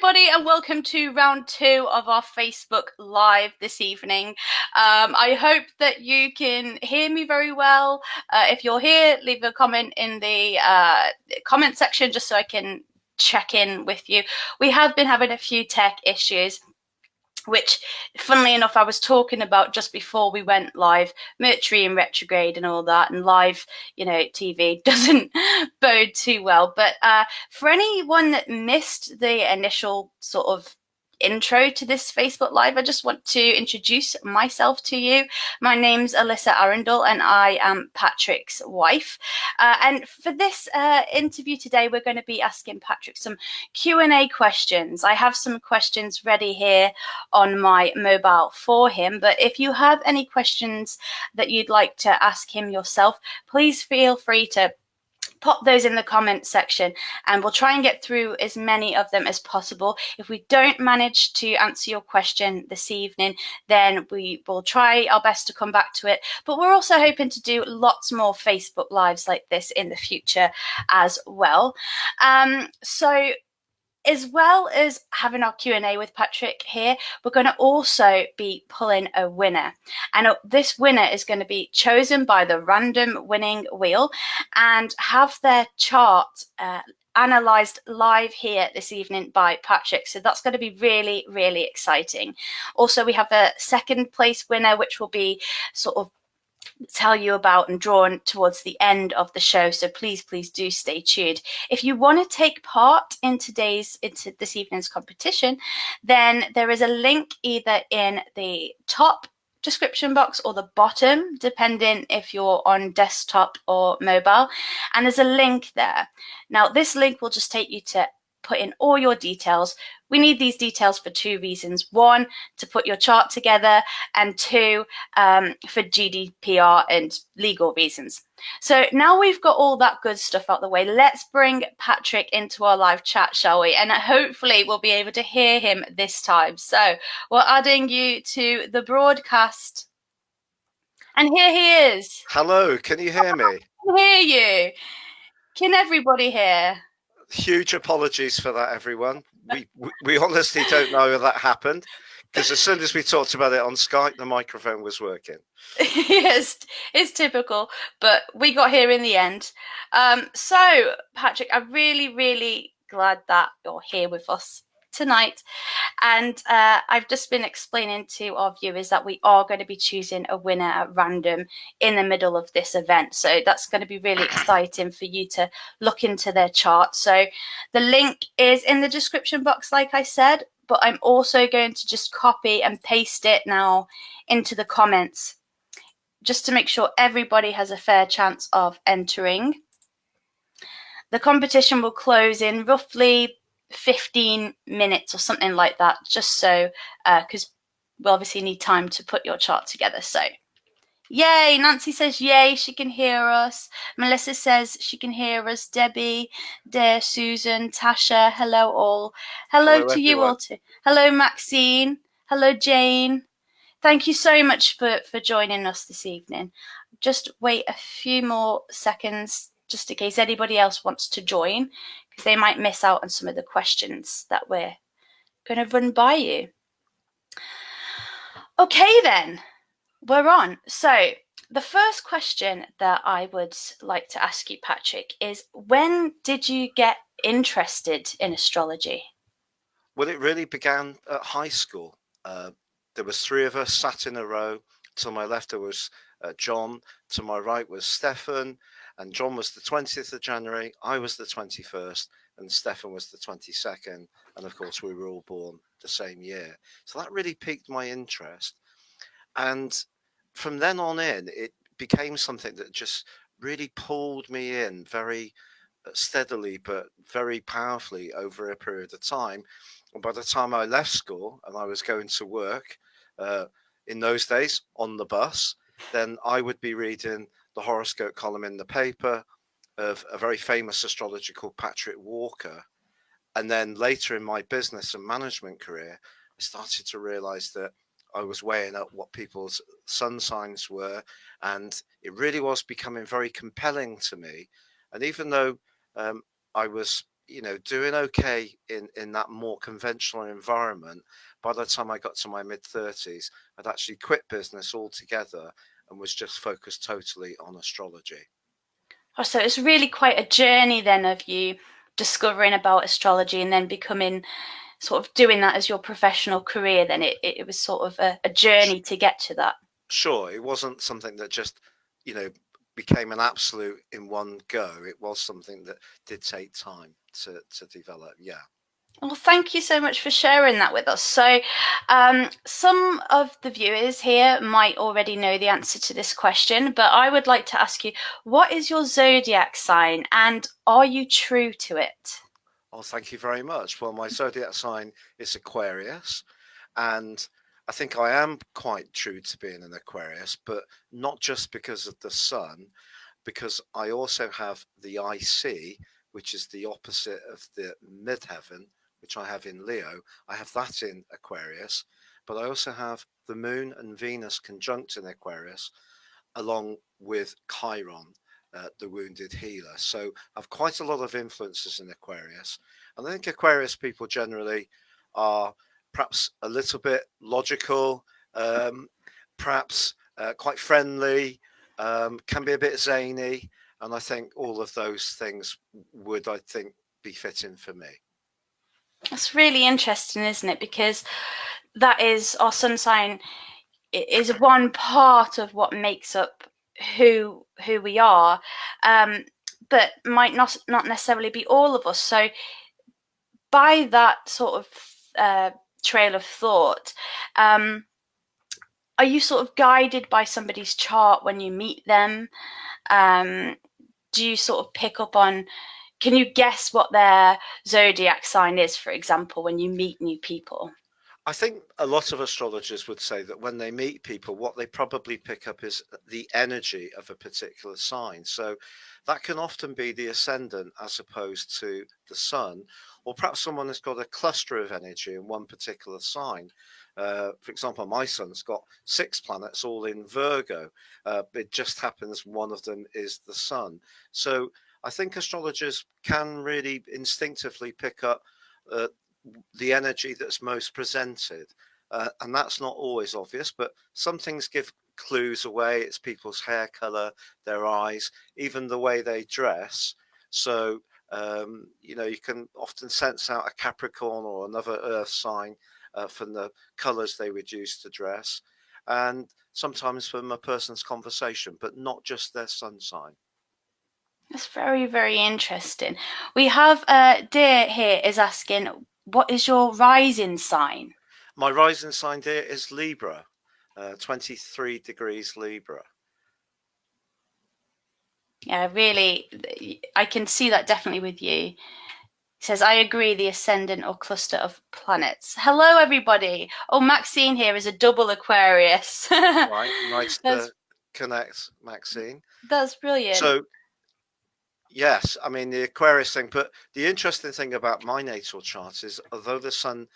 everybody, and welcome to round 2 of our Facebook Live this evening. I hope that you can hear me very well. If you're here, leave a comment in the comment section just so I can check in with you. We have been having a few tech issues, which, funnily enough, I was talking about just before we went live. Mercury in retrograde and all that, and live, TV doesn't bode too well. But for anyone that missed the initial sort of intro to this Facebook Live, I just want to introduce myself to you. My name's Alyssa Arundell, and I am Patrick's wife. And for this interview today, we're going to be asking Patrick some Q&A questions. I have some questions ready here on my mobile for him, but if you have any questions that you'd like to ask him yourself, please feel free to pop those in the comment section, and we'll try and get through as many of them as possible. If we don't manage to answer your question this evening, then we will try our best to come back to it. But we're also hoping to do lots more Facebook Lives like this in the future as well. So as well as having our Q&A with Patrick here, we're going to also be pulling a winner. And this winner is going to be chosen by the random winning wheel and have their chart analysed live here this evening by Patrick. So that's going to be really, really exciting. Also, we have a second place winner, which will be sort of tell you about and drawn towards the end of the show, so please do stay tuned. If you want to take part into this evening's competition, then there is a link either in the top description box or the bottom, depending if you're on desktop or mobile, and there's a link there. Now this link will just take you to put in all your details. We need these details for 2 reasons. 1, to put your chart together, and 2, for GDPR and legal reasons. So now we've got all that good stuff out the way, let's bring Patrick into our live chat, shall we? And hopefully we'll be able to hear him this time. So we're adding you to the broadcast. And here he is. Hello, can you hear me? I can hear you. Can everybody hear? Huge apologies for that, everyone. We honestly don't know how that happened, because as soon as we talked about it on Skype, the microphone was working. Yes, it's typical, but we got here in the end. So, Patrick, I'm really, really glad that you're here with us tonight. And I've just been explaining to our viewers that we are going to be choosing a winner at random in the middle of this event. So that's going to be really exciting for you to look into their chart. So the link is in the description box, like I said, but I'm also going to just copy and paste it now into the comments, just to make sure everybody has a fair chance of entering. The competition will close in roughly 15 minutes or something like that, just so because we obviously need time to put your chart together. So yay, Nancy says yay, she can hear us. Melissa says she can hear us. Debbie, dear Susan, Tasha, hello all. Hello to you all too. Hello Maxine, hello Jane. Thank you so much for joining us this evening. Just wait a few more seconds just in case anybody else wants to join, because they might miss out on some of the questions that we're going to run by you. Okay then, we're on. So the first question that I would like to ask you, Patrick, is when did you get interested in astrology? Well, it really began at high school. There was 3 of us sat in a row. To my left there was John, to my right was Stefan, and John was the 20th of January, I was the 21st, and Stefan was the 22nd, and of course we were all born the same year. So that really piqued my interest, and from then on in, it became something that just really pulled me in very steadily but very powerfully over a period of time. And by the time I left school and I was going to work, in those days on the bus, then I would be reading the horoscope column in the paper of a very famous astrologer called Patrick Walker. And then later in my business and management career, I started to realize that I was weighing up what people's sun signs were, and it really was becoming very compelling to me. And even though I was doing okay in that more conventional environment. By the time I got to my mid-30s, I'd actually quit business altogether and was just focused totally on astrology. Oh, so it's really quite a journey then of you discovering about astrology and then becoming sort of doing that as your professional career. Then it was sort of a journey to get to that. Sure, it wasn't something that just, became an absolute in one go. It was something that did take time to develop. Yeah. Well, thank you so much for sharing that with us. So, some of the viewers here might already know the answer to this question, but I would like to ask you, what is your zodiac sign and are you true to it? Oh, thank you very much. Well, my zodiac sign is Aquarius, and I think I am quite true to being an Aquarius, but not just because of the sun, because I also have the IC, which is the opposite of the midheaven, which I have in Leo. I have that in Aquarius, but I also have the moon and Venus conjunct in Aquarius, along with Chiron, the wounded healer. So I've quite a lot of influences in Aquarius. And I think Aquarius people generally are perhaps a little bit logical, perhaps quite friendly, can be a bit zany. And I think all of those things would, I think, be fitting for me. That's really interesting, isn't it? Because that is our sun sign is one part of what makes up who we are, but might not necessarily be all of us. So by that sort of trail of thought, are you sort of guided by somebody's chart when you meet them? Do you sort of pick up on? Can you guess what their zodiac sign is, for example, when you meet new people? I think a lot of astrologers would say that when they meet people, what they probably pick up is the energy of a particular sign. So that can often be the ascendant as opposed to the sun, or perhaps someone has got a cluster of energy in one particular sign. For example, my son's got 6 planets all in Virgo. It just happens one of them is the sun. So I think astrologers can really instinctively pick up the energy that's most presented. And that's not always obvious, but some things give clues away. It's people's hair color, their eyes, even the way they dress. So, you can often sense out a Capricorn or another earth sign from the colors they would use to dress, and sometimes from a person's conversation, but not just their sun sign. That's very, very interesting. We have Dear here is asking, what is your rising sign? My rising sign, dear, is Libra, 23 degrees Libra. Yeah, really, I can see that definitely with you. He says, I agree, the ascendant or cluster of planets. Hello, everybody. Oh, Maxine here is a double Aquarius. Right, nice to connect, Maxine. That's brilliant. So, yes, I mean, the Aquarius thing, but the interesting thing about my natal chart is although the sun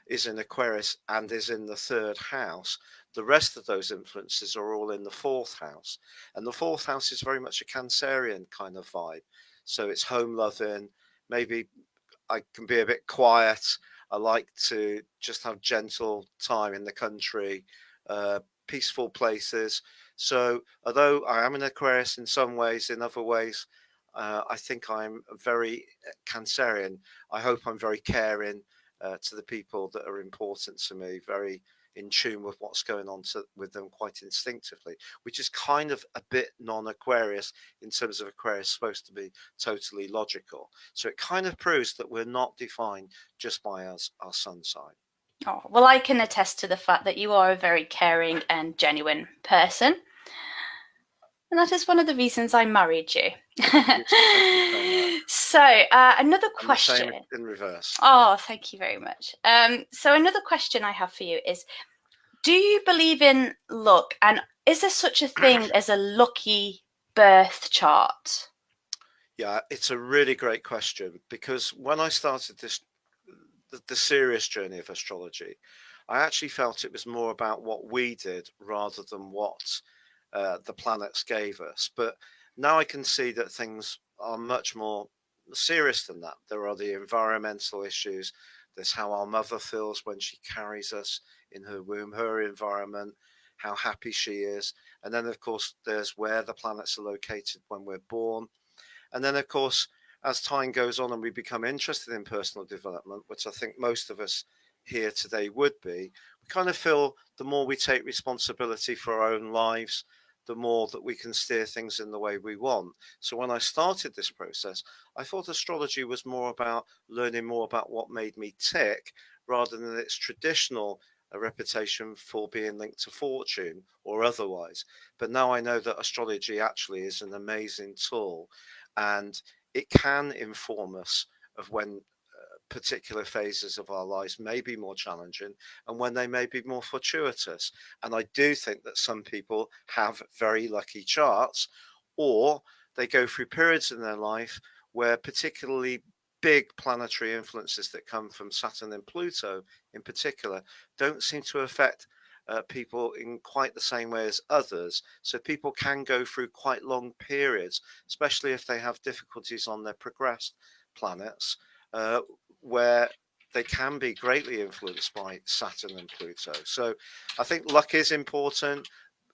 is in Aquarius and is in the 3rd house, the rest of those influences are all in the 4th house. And the 4th house is very much a Cancerian kind of vibe. So it's home loving. Maybe I can be a bit quiet. I like to just have gentle time in the country, peaceful places. So although I am an Aquarius in some ways, in other ways, I think I'm very Cancerian. I hope I'm very caring to the people that are important to me, very in tune with what's going on with them quite instinctively, which is kind of a bit non-Aquarius in terms of Aquarius supposed to be totally logical. So it kind of proves that we're not defined just by our sun sign. Oh, well, I can attest to the fact that you are a very caring and genuine person. And that is one of the reasons I married you. So, another question. And the same in reverse. Oh, thank you very much. So, another question I have for you is, do you believe in luck? And is there such a thing as a lucky birth chart? Yeah, it's a really great question, because when I started the serious journey of astrology, I actually felt it was more about what we did rather than what the planets gave us. But now I can see that things are much more serious than that. There are the environmental issues. There's how our mother feels when she carries us in her womb, her environment, how happy she is. And then, of course, there's where the planets are located when we're born. And then, of course, as time goes on and we become interested in personal development, which I think most of us here today would be, we kind of feel the more we take responsibility for our own lives, the more that we can steer things in the way we want. So when I started this process, I thought astrology was more about learning more about what made me tick rather than its traditional reputation for being linked to fortune or otherwise. But now I know that astrology actually is an amazing tool, and it can inform us of when particular phases of our lives may be more challenging and when they may be more fortuitous. And I do think that some people have very lucky charts, or they go through periods in their life where particularly big planetary influences that come from Saturn and Pluto in particular don't seem to affect people in quite the same way as others. So people can go through quite long periods, especially if they have difficulties on their progressed planets, where they can be greatly influenced by Saturn and Pluto. So I think luck is important.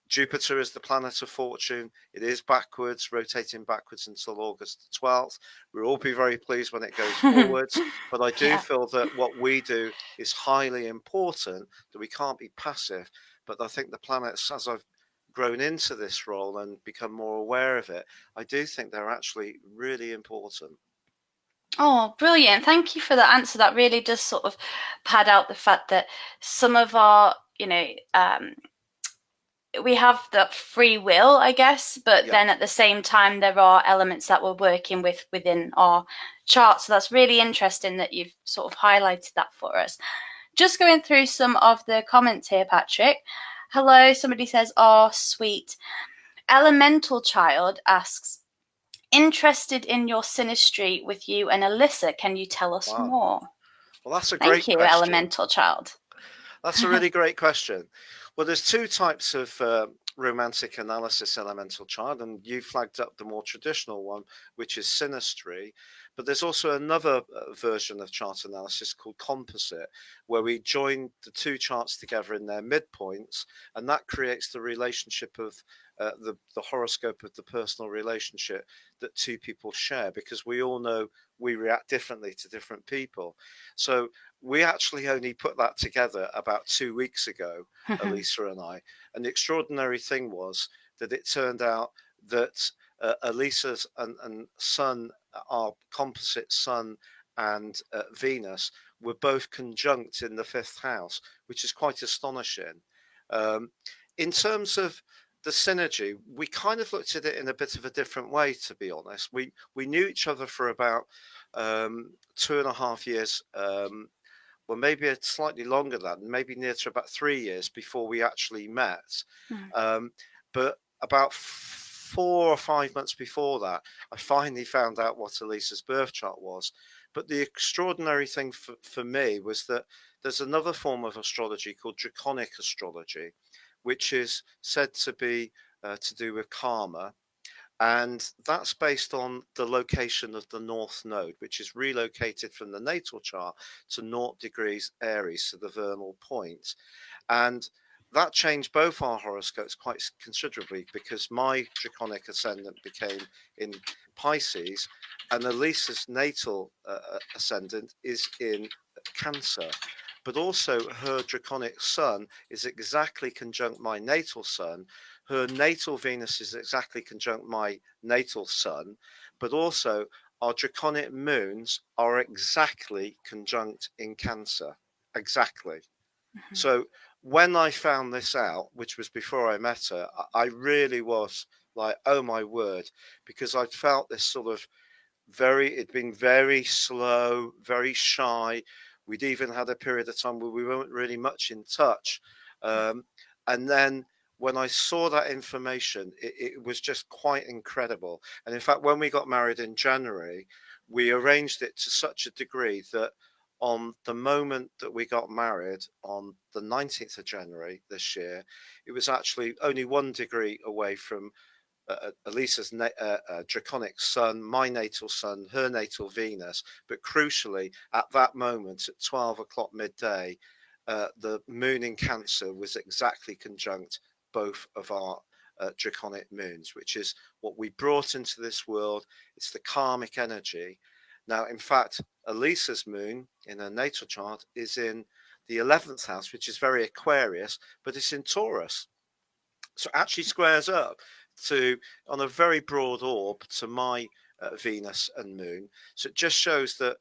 Jupiter is the planet of fortune. It is backwards, rotating backwards until August the 12th. We'll all be very pleased when it goes forwards. But I do feel that what we do is highly important, that we can't be passive. But I think the planets, as I've grown into this role and become more aware of it, I do think they're actually really important. Oh, brilliant. Thank you for that answer. That really does sort of pad out the fact that some of our, we have the free will, I guess, but then at the same time, there are elements that we're working with within our chart. So that's really interesting that you've sort of highlighted that for us. Just going through some of the comments here, Patrick. Hello, somebody says, oh, sweet. Elemental Child asks, interested in your synastry with you and Alyssa. Can you tell us more? Well, that's a Thank great you, question. Elemental Child. That's a really great question. Well, there's two types of romantic analysis, Elemental Child, and you flagged up the more traditional one, which is synastry. But there's also another version of chart analysis called composite, where we join the two charts together in their midpoints, and that creates the relationship of the horoscope of the personal relationship that two people share, because we all know we react differently to different people. So we actually only put that together about 2 weeks ago, Elisa and I. And the extraordinary thing was that it turned out that Elisa's and Sun, our composite Sun and Venus, were both conjunct in the fifth house, which is quite astonishing. In terms of the synergy, we kind of looked at it in a bit of a different way, to be honest. We knew each other for about 2.5 years, well, maybe slightly longer than that, maybe near to about 3 years before we actually met. But about 4 or 5 months before that, I finally found out what Elisa's birth chart was. But the extraordinary thing for me was that there's another form of astrology called Draconic astrology, which is said to be to do with karma. And that's based on the location of the North Node, which is relocated from the natal chart to 0 degrees Aries, so the vernal point. And that changed both our horoscopes quite considerably, because my Draconic ascendant became in Pisces, and Elisa's natal ascendant is in Cancer. But also her Draconic Sun is exactly conjunct my natal Sun. Her natal Venus is exactly conjunct my natal Sun, but also our Draconic moons are exactly conjunct in Cancer. Exactly. So when I found this out, which was before I met her, I really was like, oh my word, because I'd felt this sort of it'd been very slow, very shy. We'd even had a period of time where we weren't really much in touch. And then when I saw that information, it was just quite incredible. And in fact, when we got married in January, we arranged it to such a degree that on the moment that we got married on the 19th of January this year, it was actually only 1 degree away from Elisa's Draconic sun, my natal sun, her natal Venus. But crucially, at that moment, at 12 o'clock midday, the moon in Cancer was exactly conjunct both of our Draconic moons, which is what we brought into this world. It's the karmic energy. Now, in fact, Elisa's moon in her natal chart is in the 11th house, which is very Aquarius, but it's in Taurus. So it actually squares up to, on a very broad orb, to my Venus and moon. So it just shows that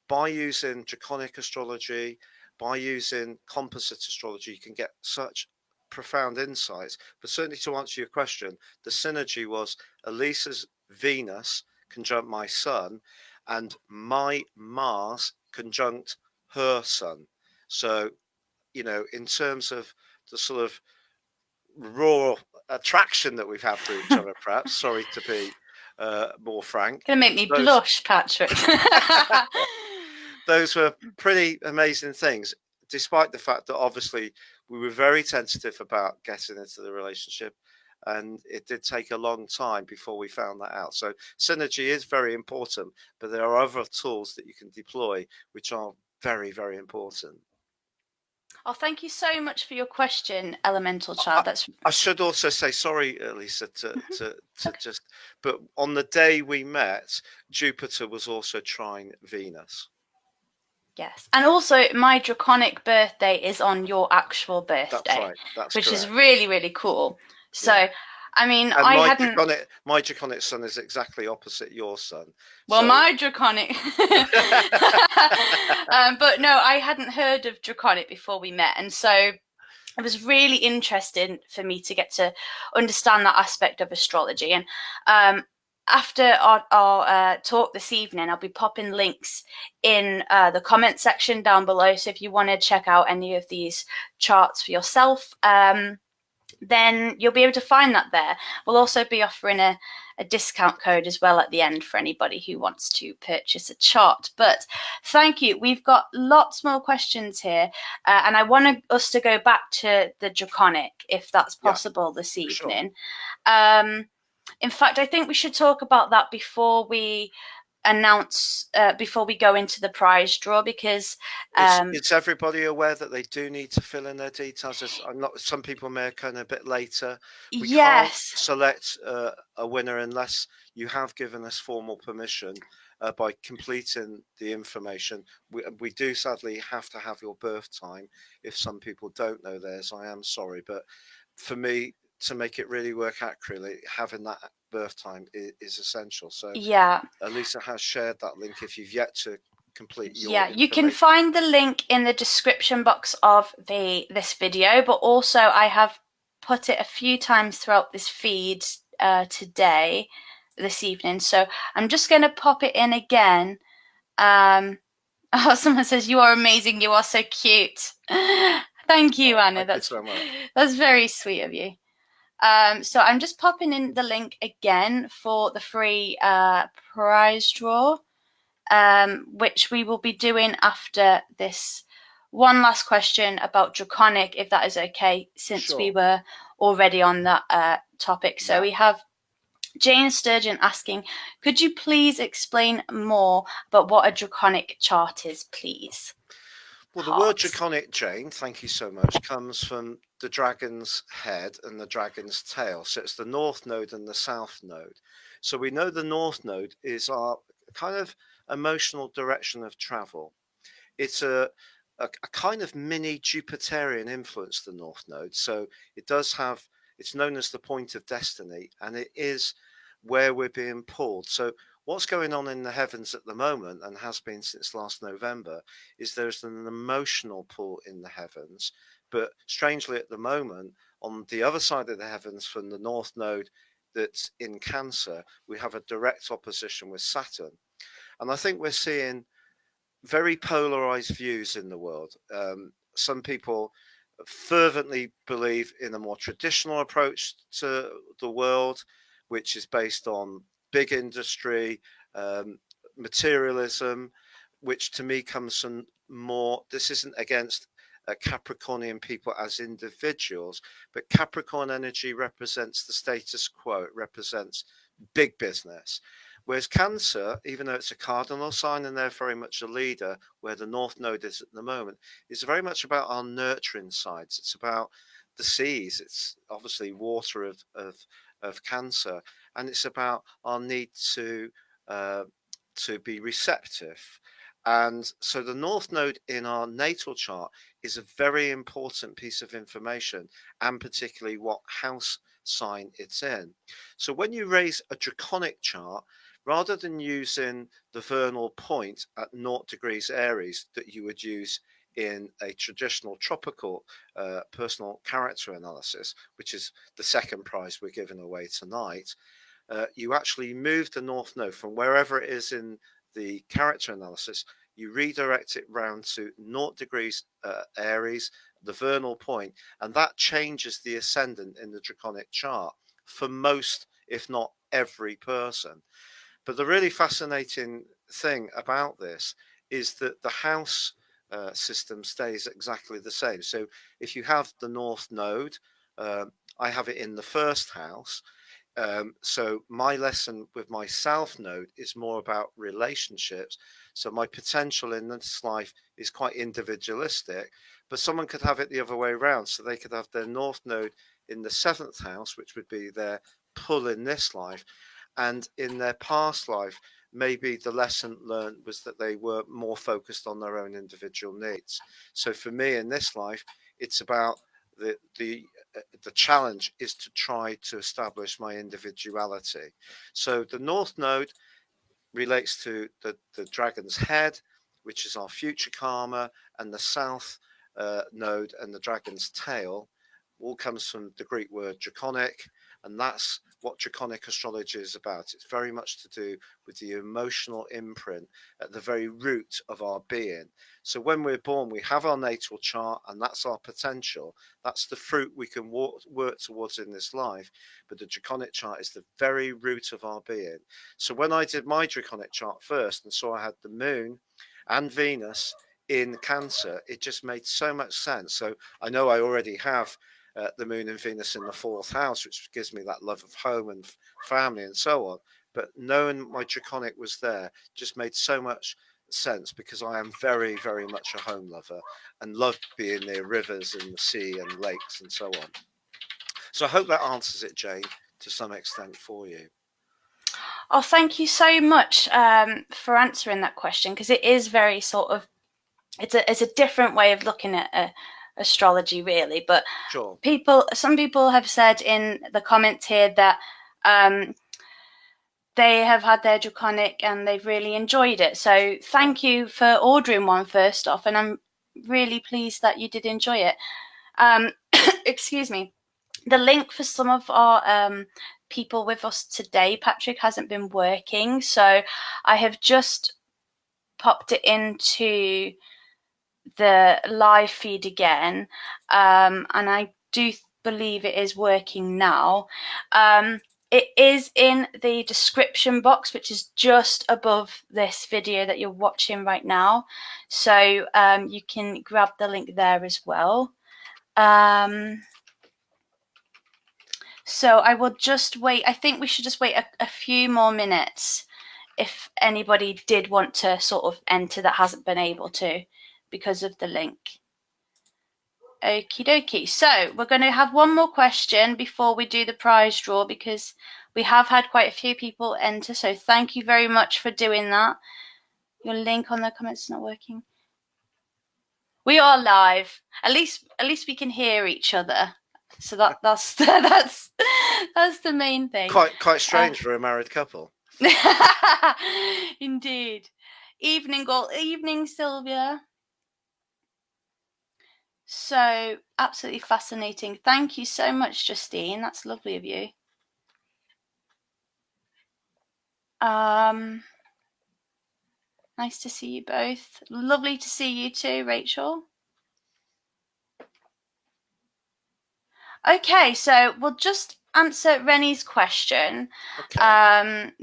by using Draconic astrology, by using composite astrology, you can get such profound insights. But certainly, to answer your question, the synergy was Elisa's Venus conjunct my sun, and my Mars conjunct her sun. So, in terms of the sort of raw attraction that we've had for each other, perhaps, sorry to be more frank. Gonna make me blush, Patrick. Those were pretty amazing things, despite the fact that obviously we were very tentative about getting into the relationship, and it did take a long time before we found that out. So synergy is very important, but there are other tools that you can deploy which are very, very important. Oh, thank you so much for your question, Elemental Child. I should also say, sorry, Lisa, to just, but on the day we met, Jupiter was also trine Venus. Yes, and also my Draconic birthday is on your actual birthday. That's right. That's which correct. is really, really cool. So, yeah. I mean, and my Draconic sun is exactly opposite your sun. Well, so... my Draconic, but no, I hadn't heard of Draconic before we met, and so it was really interesting for me to get to understand that aspect of astrology. And after our talk this evening, I'll be popping links in the comment section down below. So if you want to check out any of these charts for yourself, then you'll be able to find that there. We'll also be offering a discount code as well at the end for anybody who wants to purchase a chart. But thank you. We've got lots more questions here, and I want us to go back to the Draconic, if that's possible, this evening. Sure. In fact, I think we should talk about that before we announce, before we go into the prize draw, because is everybody aware that they do need to fill in their details? Some people may come a bit later. We can't select a winner unless you have given us formal permission by completing the information. We do sadly have to have your birth time. If some people don't know theirs, I am sorry, but for me, to make it really work accurately, having that birth time is essential. So yeah, Elisa has shared that link if you've yet to complete your you can find the link in the description box of this video, but also I have put it a few times throughout this feed this evening, so I'm just going to pop it in again. Someone says, "You are amazing, you are so cute." Thank you, Anna. That's very sweet of you. So I'm just popping in the link again for the free prize draw, which we will be doing after this one last question about Draconic, if that is okay, since we were already on that topic. So we have Jane Sturgeon asking, could you please explain more about what a Draconic chart is, please? Well, the word Draconic, Jane, thank you so much, comes from the dragon's head and the dragon's tail. So it's the north node and the south node. So we know the north node is our kind of emotional direction of travel. It's a kind of mini Jupiterian influence, the north node. So it does have, it's known as the point of destiny, and it is where we're being pulled. So what's going on in the heavens at the moment, and has been since last November, is there's an emotional pull in the heavens. But strangely, at the moment, on the other side of the heavens from the North Node that's in Cancer, we have a direct opposition with Saturn. And I think we're seeing very polarized views in the world. Some people fervently believe in a more traditional approach to the world, which is based on big industry, materialism, which to me comes from more, this isn't against Capricornian people as individuals, but Capricorn energy represents the status quo. It represents big business. Whereas Cancer, even though it's a cardinal sign and they're very much a leader, where the North Node is at the moment, is very much about our nurturing sides. It's about the seas. It's obviously water of Cancer, and it's about our need to be receptive. And so the North Node in our natal chart is a very important piece of information, and particularly what house sign it's in. So when you raise a Draconic chart, rather than using the vernal point at 0 degrees Aries that you would use in a traditional tropical personal character analysis, which is the second prize we're giving away tonight, you actually move the North Node from wherever it is in the character analysis. You redirect it round to 0 degrees Aries, the vernal point, and that changes the ascendant in the Draconic chart for most, if not every person. But the really fascinating thing about this is that the house system stays exactly the same. So if you have the North Node, I have it in the first house. So my lesson with my South Node is more about relationships. So my potential in this life is quite individualistic, but someone could have it the other way around. So they could have their North Node in the 7th house, which would be their pull in this life. And in their past life, maybe the lesson learned was that they were more focused on their own individual needs. So for me in this life, it's about the challenge is to try to establish my individuality. So the North Node relates to the dragon's head, which is our future karma, and the South Node and the dragon's tail all comes from the Greek word draconic, and that's what Draconic astrology is about. It's very much to do with the emotional imprint at the very root of our being. So when we're born, we have our natal chart, and that's our potential. That's the fruit we can work towards in this life. But the Draconic chart is the very root of our being. So when I did my Draconic chart first and saw I had the moon and Venus in Cancer, it just made so much sense. So I know I already have the moon and Venus in the 4th house, which gives me that love of home and family and so on. But knowing my Draconic was there just made so much sense, because I am very, very much a home lover and love being near rivers and the sea and lakes and so on. So I hope that answers it, Jane, to some extent for you. Oh, thank you so much for answering that question, because it is very sort of, it's a different way of looking at astrology, really. But sure, some people have said in the comments here that they have had their Draconic and they've really enjoyed it. So thank you for ordering one first off, and I'm really pleased that you did enjoy it. Excuse me. The link for some of our people with us today, Patrick, hasn't been working, so I have just popped it into the live feed again, and I do believe it is working now. It is in the description box, which is just above this video that you're watching right now, so you can grab the link there as well. So I will just wait. I think we should just wait a few more minutes if anybody did want to sort of enter that hasn't been able to because of the link. Okie dokie. So we're going to have one more question before we do the prize draw, because we have had quite a few people enter. So thank you very much for doing that. Your link on the comments is not working. We are live. At least we can hear each other. So that's the main thing. Quite strange for a married couple. Indeed. Evening, Sylvia. So absolutely fascinating. Thank you so much, Justine. That's lovely of you. Nice to see you both. Lovely to see you too, Rachel. Okay, so we'll just answer Rennie's question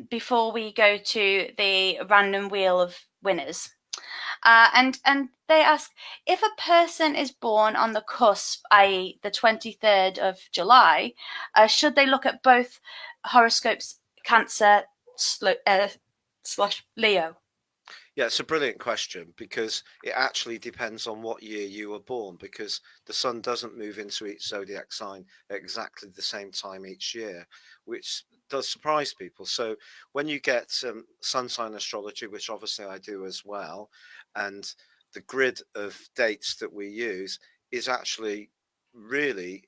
before we go to the random wheel of winners. And they ask, if a person is born on the cusp, i.e. the 23rd of July, should they look at both horoscopes, Cancer slash Leo? Yeah, it's a brilliant question because it actually depends on what year you were born, because the sun doesn't move into each zodiac sign at exactly the same time each year, which does surprise people. So when you get sun sign astrology, which obviously I do as well, and the grid of dates that we use is actually really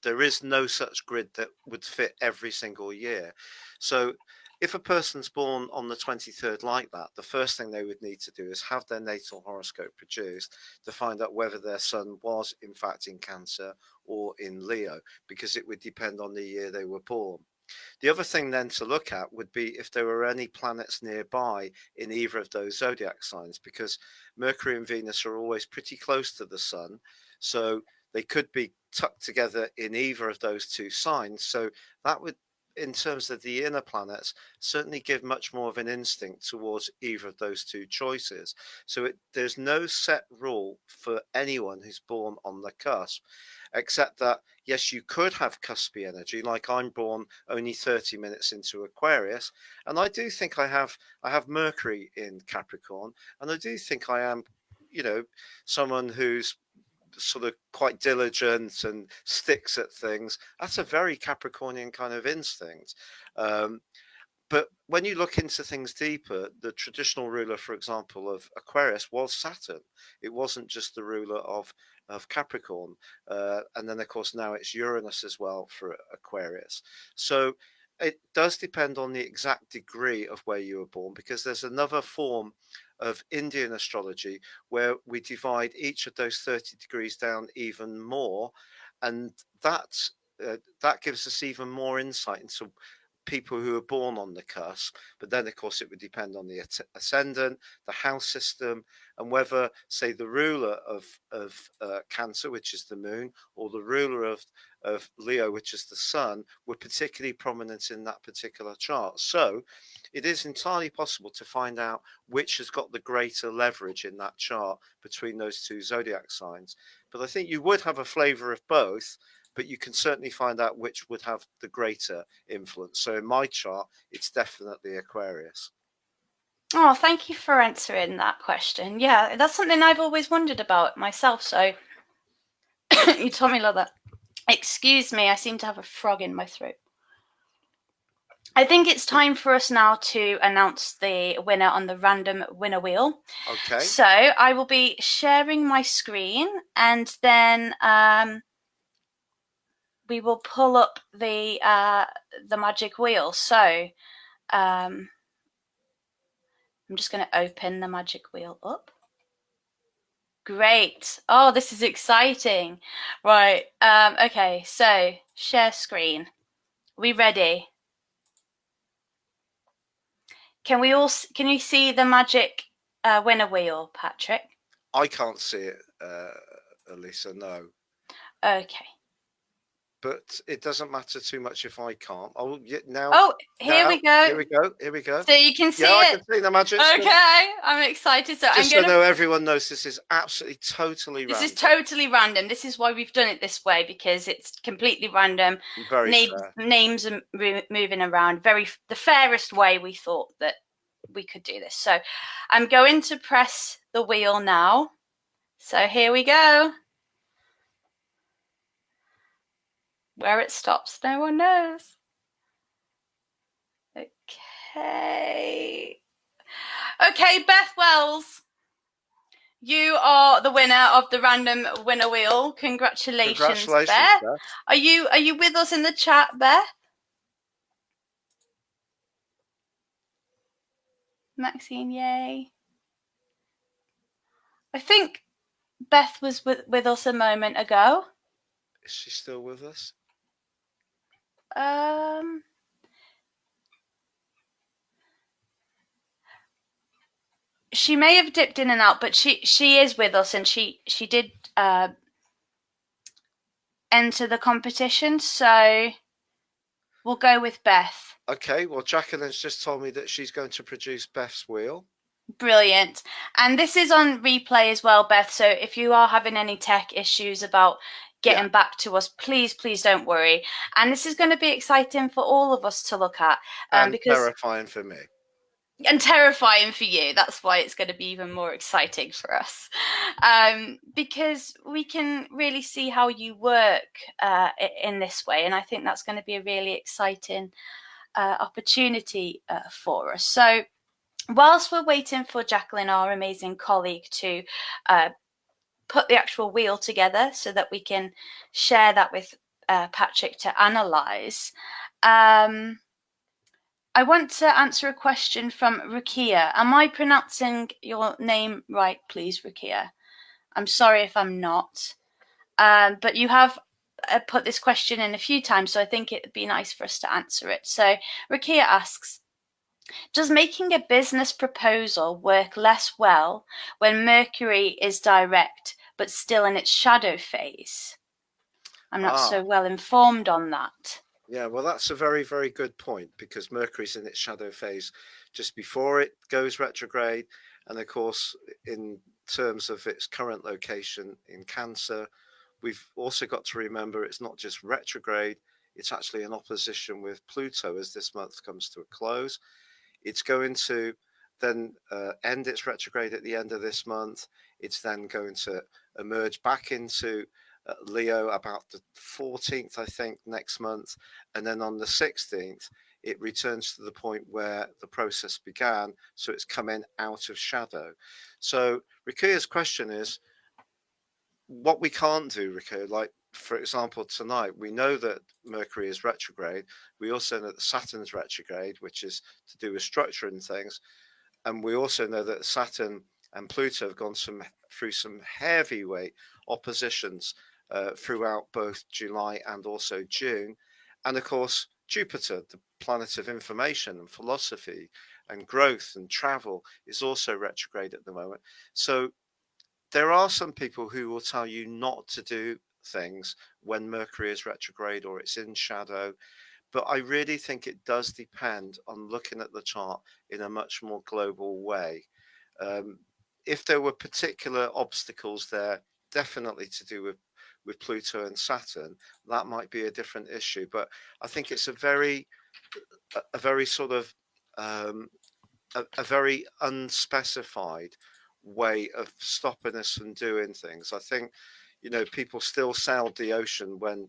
there is no such grid that would fit every single year. So if a person's born on the 23rd like that, the first thing they would need to do is have their natal horoscope produced to find out whether their sun was in fact in Cancer or in Leo, because it would depend on the year they were born. The other thing then to look at would be if there were any planets nearby in either of those zodiac signs, because Mercury and Venus are always pretty close to the sun. So they could be tucked together in either of those two signs. So that would, in terms of the inner planets, certainly give much more of an instinct towards either of those two choices. So there's no set rule for anyone who's born on the cusp, except that, yes, you could have cuspy energy, like I'm born only 30 minutes into Aquarius, and I do think I have Mercury in Capricorn, and I do think I am, someone who's sort of quite diligent and sticks at things. That's a very Capricornian kind of instinct. But when you look into things deeper, the traditional ruler, for example, of Aquarius was Saturn. It wasn't just the ruler of Capricorn. And then, of course, now it's Uranus as well for Aquarius. So it does depend on the exact degree of where you were born, because there's another form of Indian astrology where we divide each of those 30 degrees down even more. And that gives us even more insight into people who are born on the cusp. But then, of course, it would depend on the ascendant, the house system, and whether, say, the ruler of Cancer, which is the moon, or the ruler of Leo, which is the sun, were particularly prominent in that particular chart. So it is entirely possible to find out which has got the greater leverage in that chart between those two zodiac signs. But I think you would have a flavor of both, but you can certainly find out which would have the greater influence. So in my chart, it's definitely Aquarius. Oh, thank you for answering that question. Yeah, that's something I've always wondered about myself. So you told me a lot of that. Excuse me, I seem to have a frog in my throat. I think it's time for us now to announce the winner on the random winner wheel. Okay. So I will be sharing my screen, and then we will pull up the magic wheel. So I'm just going to open the magic wheel up. Great. Oh, this is exciting. Right. Okay, so share screen. We ready? Can you see the magic winner wheel, Patrick? I can't see it, Elisa, no. Okay. But it doesn't matter too much if I can't. Oh, now. Oh, here we go. Here we go. Here we go. So you can see it. I can see the magic. Okay, I'm excited. So Just so everyone knows, this is absolutely totally random. This is totally random. This is why we've done it this way, because it's completely random. Very fair. Names are moving around. The fairest way we thought that we could do this. So I'm going to press the wheel now. So here we go. Where it stops, no one knows. Okay. Okay, Beth Wells, you are the winner of the random winner wheel. Congratulations, Beth. Are you with us in the chat, Beth? Maxine, yay. I think Beth was with us a moment ago. Is she still with us? She may have dipped in and out, but she is with us, and she did enter the competition, so we'll go with Beth. Okay, well, Jacqueline's just told me that she's going to produce Beth's wheel. Brilliant. And this is on replay as well, Beth. So if you are having any tech issues about Yeah, getting back to us, please don't worry. And this is going to be exciting for all of us to look at, and because terrifying for me. and terrifying for you. That's why it's going to be even more exciting for us, because we can really see how you work in this way. And I think that's going to be a really exciting opportunity for us. So whilst we're waiting for Jacqueline, our amazing colleague, to put the actual wheel together so that we can share that with Patrick to analyse, I want to answer a question from Rukia. Am I pronouncing your name right, please, Rukia? I'm sorry if I'm not. But you have put this question in a few times, so I think it'd be nice for us to answer it. So Rukia asks, does making a business proposal work less well when Mercury is direct but still in its shadow phase? I'm not Ah, so well informed on that. yeah, well, that's a very, very good point because Mercury's in its shadow phase just before it goes retrograde. And of course, in terms of its current location in Cancer, we've also got to remember it's not just retrograde, it's actually in opposition with Pluto as this month comes to a close. It's going to then end its retrograde at the end of this month. It's then going to emerge back into Leo about the 14th, I think, next month. And then on the 16th, it returns to the point where the process began. So it's coming out of shadow. So Rikuya's question is what we can't do, Riku, like, for example, tonight, we know that Mercury is retrograde. We also know that Saturn's retrograde, which is to do with structuring things. And we also know that Saturn and Pluto have gone through some heavyweight oppositions throughout both July and also June. And of course, Jupiter, the planet of information and philosophy and growth and travel, is also retrograde at the moment. So there are some people who will tell you not to do things when Mercury is retrograde or it's in shadow. But I really think it does depend on looking at the chart in a much more global way. Um, if there were particular obstacles there, definitely to do with Pluto and Saturn, that might be a different issue. But I think it's a very sort of um, a very unspecified way of stopping us from doing things. I think, people still sailed the ocean when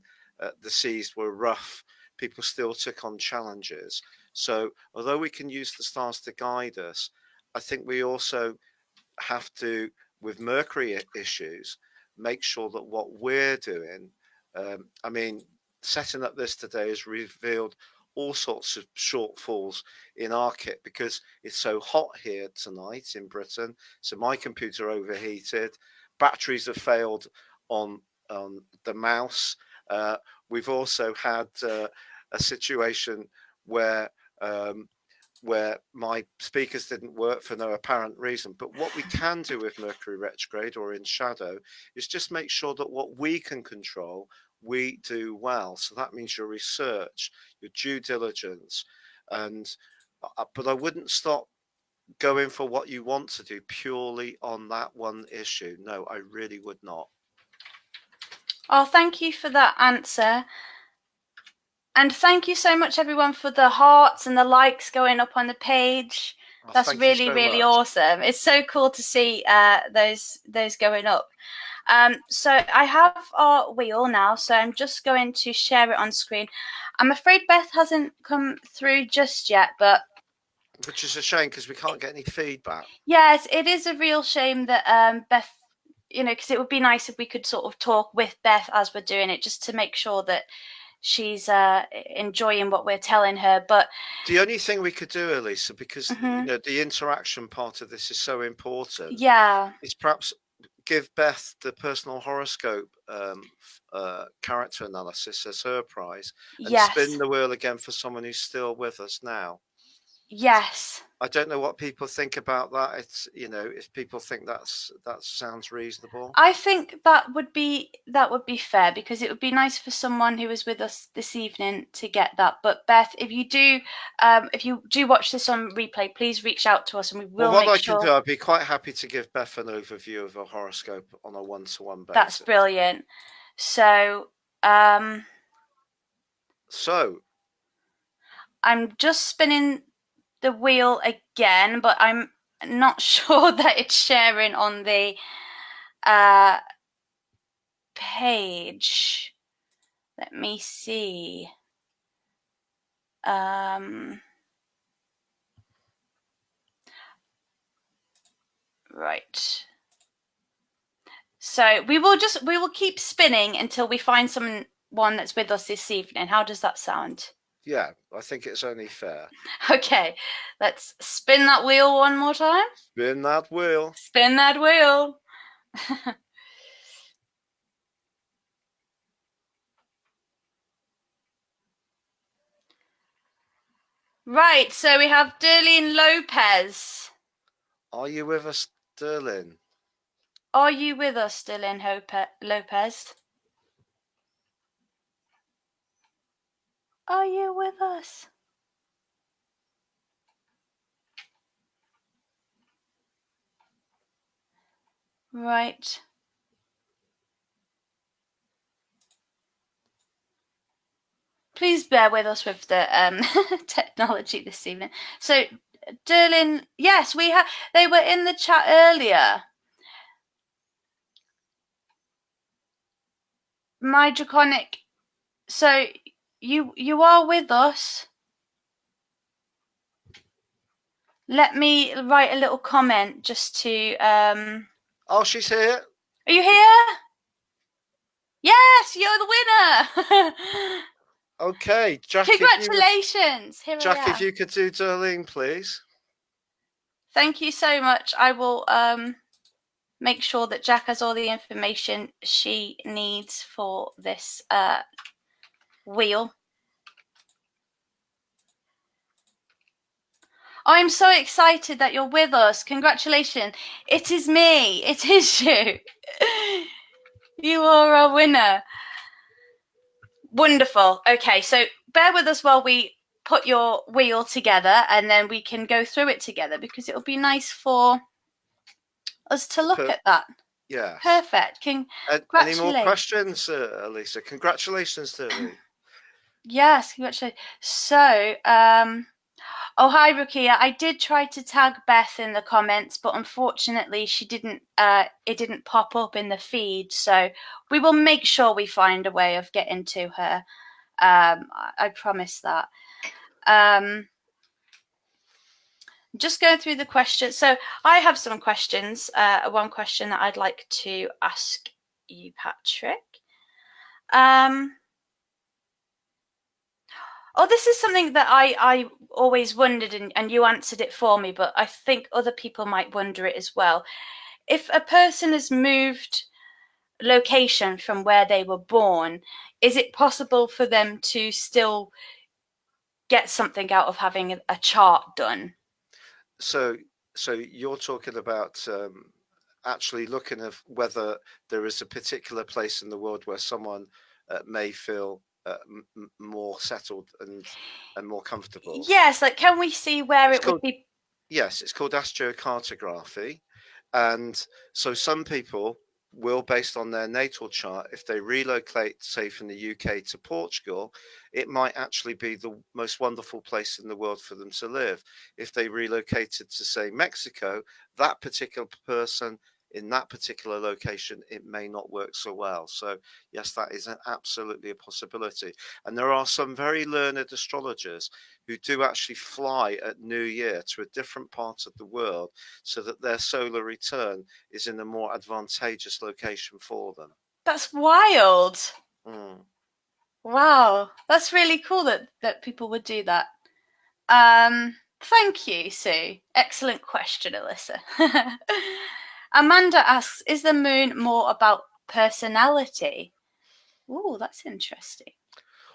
the seas were rough. People still took on challenges. So, although we can use the stars to guide us, I think we also have to, with Mercury issues, make sure that what we're doing, I mean, setting up this today has revealed all sorts of shortfalls in our kit because it's so hot here tonight in Britain. So my computer overheated, batteries have failed on the mouse. We've also had a situation where where my speakers didn't work for no apparent reason. But what we can do with Mercury retrograde or in shadow is just make sure that what we can control, we do well. So that means your research, your due diligence, and but I wouldn't stop going for what you want to do purely on that one issue. No, I really would not. Oh, thank you for that answer. And thank you so much, everyone, for the hearts and the likes going up on the page. Oh, That's thank you really, so really much. awesome. It's so cool to see those going up. So I have our wheel now, so I'm just going to share it on screen. I'm afraid Beth hasn't come through just yet, but Which is a shame because we can't get any feedback. yes, it is a real shame that Beth, because it would be nice if we could sort of talk with Beth as we're doing it, just to make sure that she's enjoying what we're telling her. But The only thing we could do, Elisa, because mhm, the interaction part of this is so important, yeah, is perhaps give Beth the personal horoscope character analysis as her prize, and spin yes. the wheel again for someone who's still with us now. Yes. I don't know what people think about that. It's, if people think that sounds reasonable. I think that would be fair, because it would be nice for someone who is with us this evening to get that. But Beth, if you do watch this on replay, please reach out to us and we Well, will what make I can sure. do, I'd be quite happy to give Beth an overview of a horoscope on a one-to-one basis. That's brilliant. So, so I'm just spinning the wheel again, but I'm not sure that it's sharing on the page. Let me see. Right. So we will keep spinning until we find someone that's with us this evening. How does that sound? Yeah, I think it's only fair. Okay, let's spin that wheel one more time. Spin that wheel. Spin that wheel. Right, so we have Darlene Lopez. Are you with us, Sterling? Are you with us, Darlene Lopez? Are you with us? Right. Please bear with us with the technology this evening. So, Derlin, yes, they were in the chat earlier. My Draconic. So you are with us. Let me write a little comment just to. Oh, she's here. Are you here? Yes, you're the winner. Okay, Jack. Congratulations! If you could do Darlene, please. Thank you so much. I will make sure that Jack has all the information she needs for this wheel. I'm so excited that you're with us. Congratulations. It is me. It is you. You are our winner. Wonderful. Okay, so bear with us while we put your wheel together, and then we can go through it together, because it'll be nice for us to look at that. Yeah. Perfect. Any more questions, Elisa? Congratulations to me. Yes, congratulations. So, oh, hi, Rukia. I did try to tag Beth in the comments, but unfortunately she didn't. It didn't pop up in the feed. So we will make sure we find a way of getting to her. I promise that. Just going through the questions. So I have some questions. One question that I'd like to ask you, Patrick. Oh, this is something that I always wondered, and you answered it for me, but I think other people might wonder it as well. If a person has moved location from where they were born, is it possible for them to still get something out of having a chart done? So you're talking about actually looking at whether there is a particular place in the world where someone may feel more settled and more comfortable. Yes, like can we see where it would be? Yes, it's called astrocartography, and so some people will, based on their natal chart, if they relocate, say, from the UK to Portugal, it might actually be the most wonderful place in the world for them to live. If they relocated to, say, Mexico, that particular person in that particular location, it may not work so well. So yes, that is absolutely a possibility. And there are some very learned astrologers who do actually fly at New Year to a different part of the world so that their solar return is in a more advantageous location for them. That's wild. Mm. Wow, that's really cool that people would do that. Thank you, Sue. Excellent question, Alyssa. Amanda asks, is the moon more about personality? Ooh, that's interesting.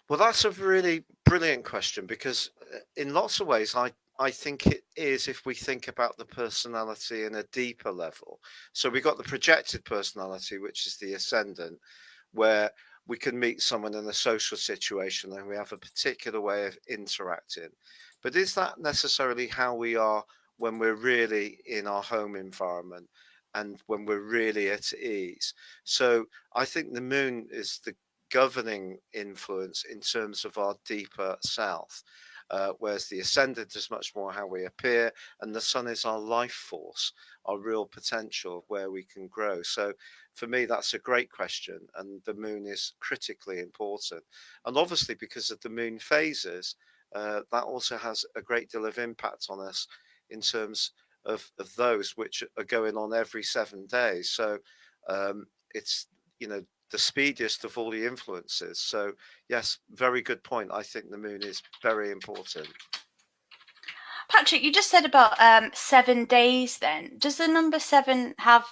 Well, that's a really brilliant question, because in lots of ways, I I think it is if we think about the personality in a deeper level. So we got the projected personality, which is the ascendant, where we can meet someone in a social situation and we have a particular way of interacting. But is that necessarily how we are when we're really in our home environment and when we're really at ease? So I think the moon is the governing influence in terms of our deeper self. Whereas the ascendant is much more how we appear, and the sun is our life force, our real potential, where we can grow. So for me, that's a great question, and the moon is critically important. And obviously, because of the moon phases, that also has a great deal of impact on us in terms of those which are going on every 7 days. So it's, the speediest of all the influences. So yes, very good point. I think the moon is very important. Patrick, you just said about 7 days then. Does the number seven have,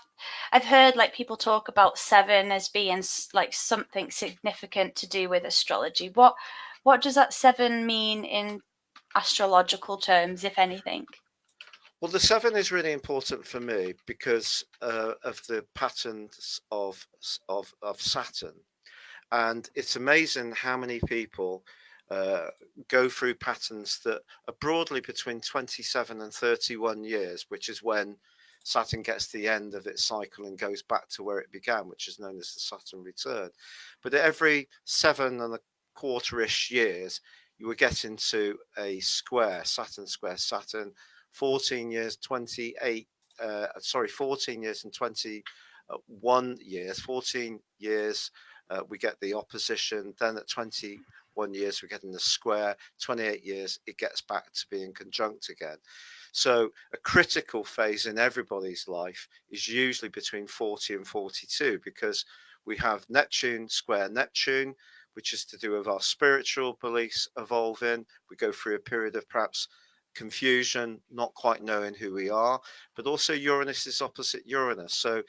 I've heard like people talk about seven as being like something significant to do with astrology. What does that seven mean in astrological terms, if anything? Well, the seven is really important for me because of the patterns of Saturn. And it's amazing how many people go through patterns that are broadly between 27 and 31 years, which is when Saturn gets to the end of its cycle and goes back to where it began, which is known as the Saturn return. But at every 7.25-ish years, you will get into a square, Saturn square Saturn, 14 years, 28, 14 years and 21 years, 14 years, we get the opposition. Then at 21 years, we get in the square. 28 years, it gets back to being conjunct again. So a critical phase in everybody's life is usually between 40 and 42, because we have Neptune square Neptune, which is to do with our spiritual beliefs evolving. We go through a period of perhaps confusion, not quite knowing who we are, but also Uranus is opposite Uranus. So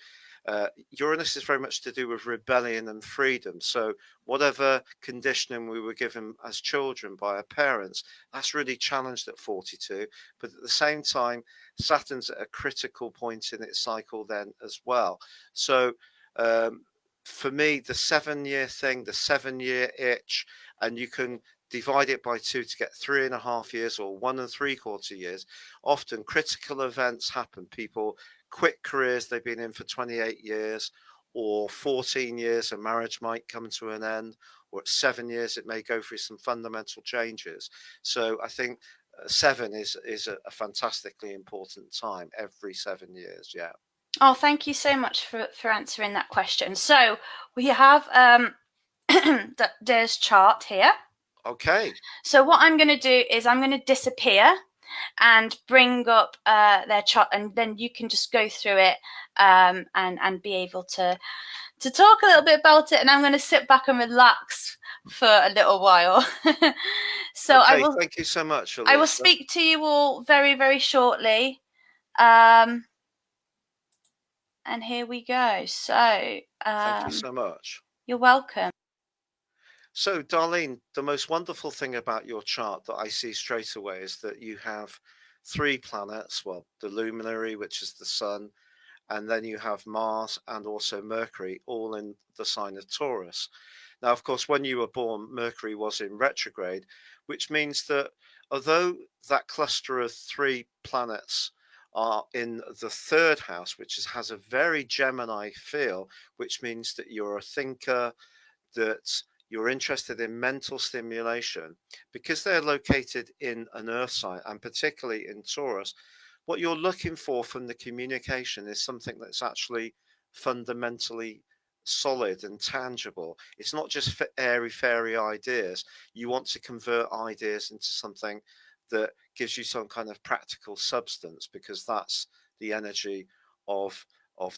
Uranus is very much to do with rebellion and freedom. So whatever conditioning we were given as children by our parents, that's really challenged at 42. But at the same time, Saturn's at a critical point in its cycle then as well. So for me, the 7 year thing, the 7 year itch, and you can divide it by 2 to get 3.5 years or 1.75 years. Often critical events happen. People quit careers they've been in for 28 years, or 14 years, a marriage might come to an end, or at 7 years, it may go through some fundamental changes. So I think 7 is a fantastically important time every 7 years. Yeah. Oh, thank you so much for answering that question. So we have Dare's chart here. Okay. So what I'm going to do is I'm going to disappear and bring up their chart, and then you can just go through it and be able to talk a little bit about it. And I'm going to sit back and relax for a little while. So okay, thank you so much, Elisa. I will speak to you all very, very shortly. And here we go. So thank you so much. You're welcome. So, Darlene, the most wonderful thing about your chart that I see straight away is that you have 3 planets. Well, the luminary, which is the sun, and then you have Mars and also Mercury, all in the sign of Taurus. Now, of course, when you were born, Mercury was in retrograde, which means that although that cluster of 3 planets are in the 3rd house, which has a very Gemini feel, which means that you're a thinker, that you're interested in mental stimulation, because they're located in an earth sign, and particularly in Taurus, what you're looking for from the communication is something that's actually fundamentally solid and tangible. It's not just airy fairy ideas. You want to convert ideas into something that gives you some kind of practical substance, because that's the energy of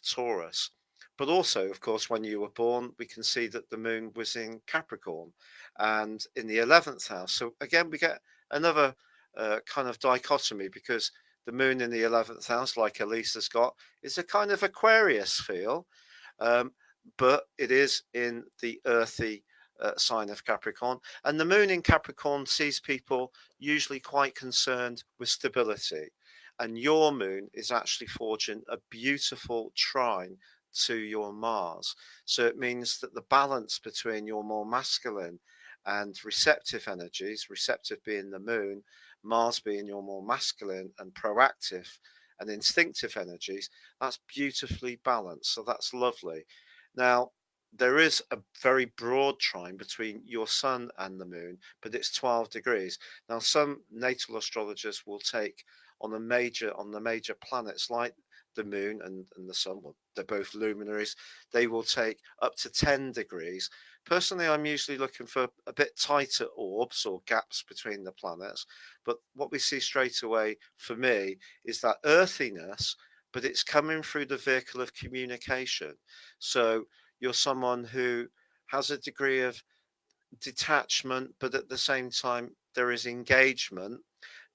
Taurus. But also, of course, when you were born, we can see that the moon was in Capricorn and in the 11th house. So again, we get another kind of dichotomy, because the moon in the 11th house, like Elisa's got, is a kind of Aquarius feel, but it is in the earthy sign of Capricorn. And the moon in Capricorn sees people usually quite concerned with stability. And your moon is actually forging a beautiful trine to your Mars. So it means that the balance between your more masculine and receptive energies, receptive being the moon, Mars being your more masculine and proactive and instinctive energies, that's beautifully balanced. So that's lovely. Now, there is a very broad trine between your sun and the moon, but it's 12 degrees. Now, some natal astrologers will take on the major planets like the moon and the sun, well, they're both luminaries, they will take up to 10 degrees. Personally, I'm usually looking for a bit tighter orbs or gaps between the planets. But what we see straight away for me is that earthiness, but it's coming through the vehicle of communication. So you're someone who has a degree of detachment, but at the same time, there is engagement.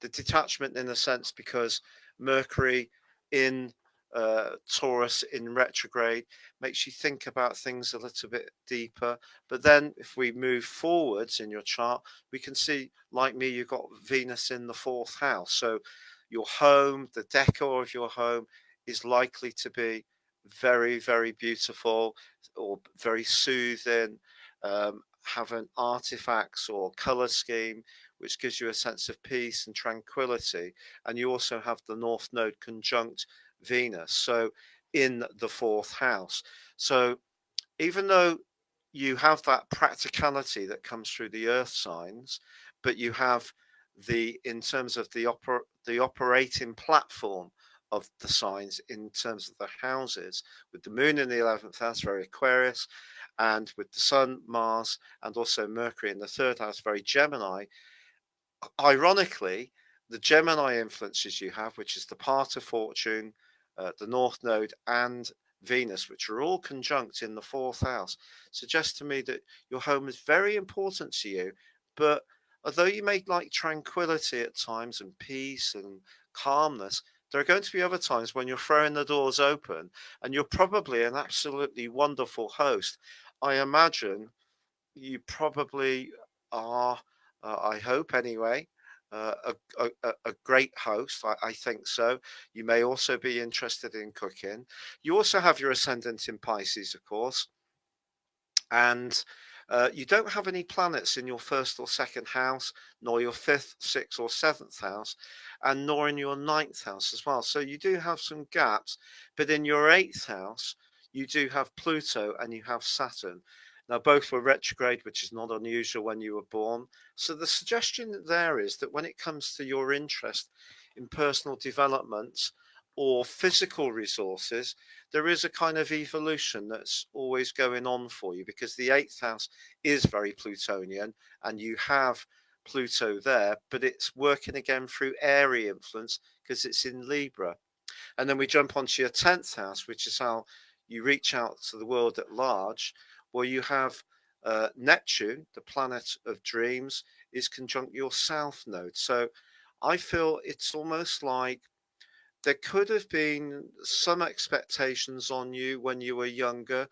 The detachment, in a sense, because Mercury in Taurus in retrograde makes you think about things a little bit deeper. But then, if we move forwards in your chart, we can see, like me, you've got Venus in the fourth house. So, your home, the decor of your home, is likely to be very, very beautiful or very soothing. Having artifacts or color scheme which gives you a sense of peace and tranquility. And you also have the North Node conjunct Venus, so in the fourth house. So even though you have that practicality that comes through the earth signs, but you have in terms of the operating platform of the signs in terms of the houses, with the moon in the 11th house, very Aquarius, and with the sun, Mars, and also Mercury in the third house, very Gemini. Ironically, the Gemini influences you have, which is the part of fortune, the North Node, and Venus, which are all conjunct in the fourth house, suggests to me that your home is very important to you. But although you may like tranquility at times and peace and calmness, there are going to be other times when you're throwing the doors open, and you're probably an absolutely wonderful host. I imagine you probably are, I hope anyway, a great host. I think so. You may also be interested in cooking. You also have your ascendant in Pisces, of course, and you don't have any planets in your first or second house, nor your fifth, sixth, or seventh house, and nor in your ninth house as well. So you do have some gaps, but in your eighth house, you do have Pluto and you have Saturn. Now, both were retrograde, which is not unusual when you were born. So the suggestion there is that when it comes to your interest in personal development or physical resources, there is a kind of evolution that's always going on for you, because the eighth house is very Plutonian and you have Pluto there, but it's working again through airy influence because it's in Libra. And then we jump onto your 10th house, which is how you reach out to the world at large, where you have Neptune, the planet of dreams, is conjunct your south node. So I feel it's almost like there could have been some expectations on you when you were younger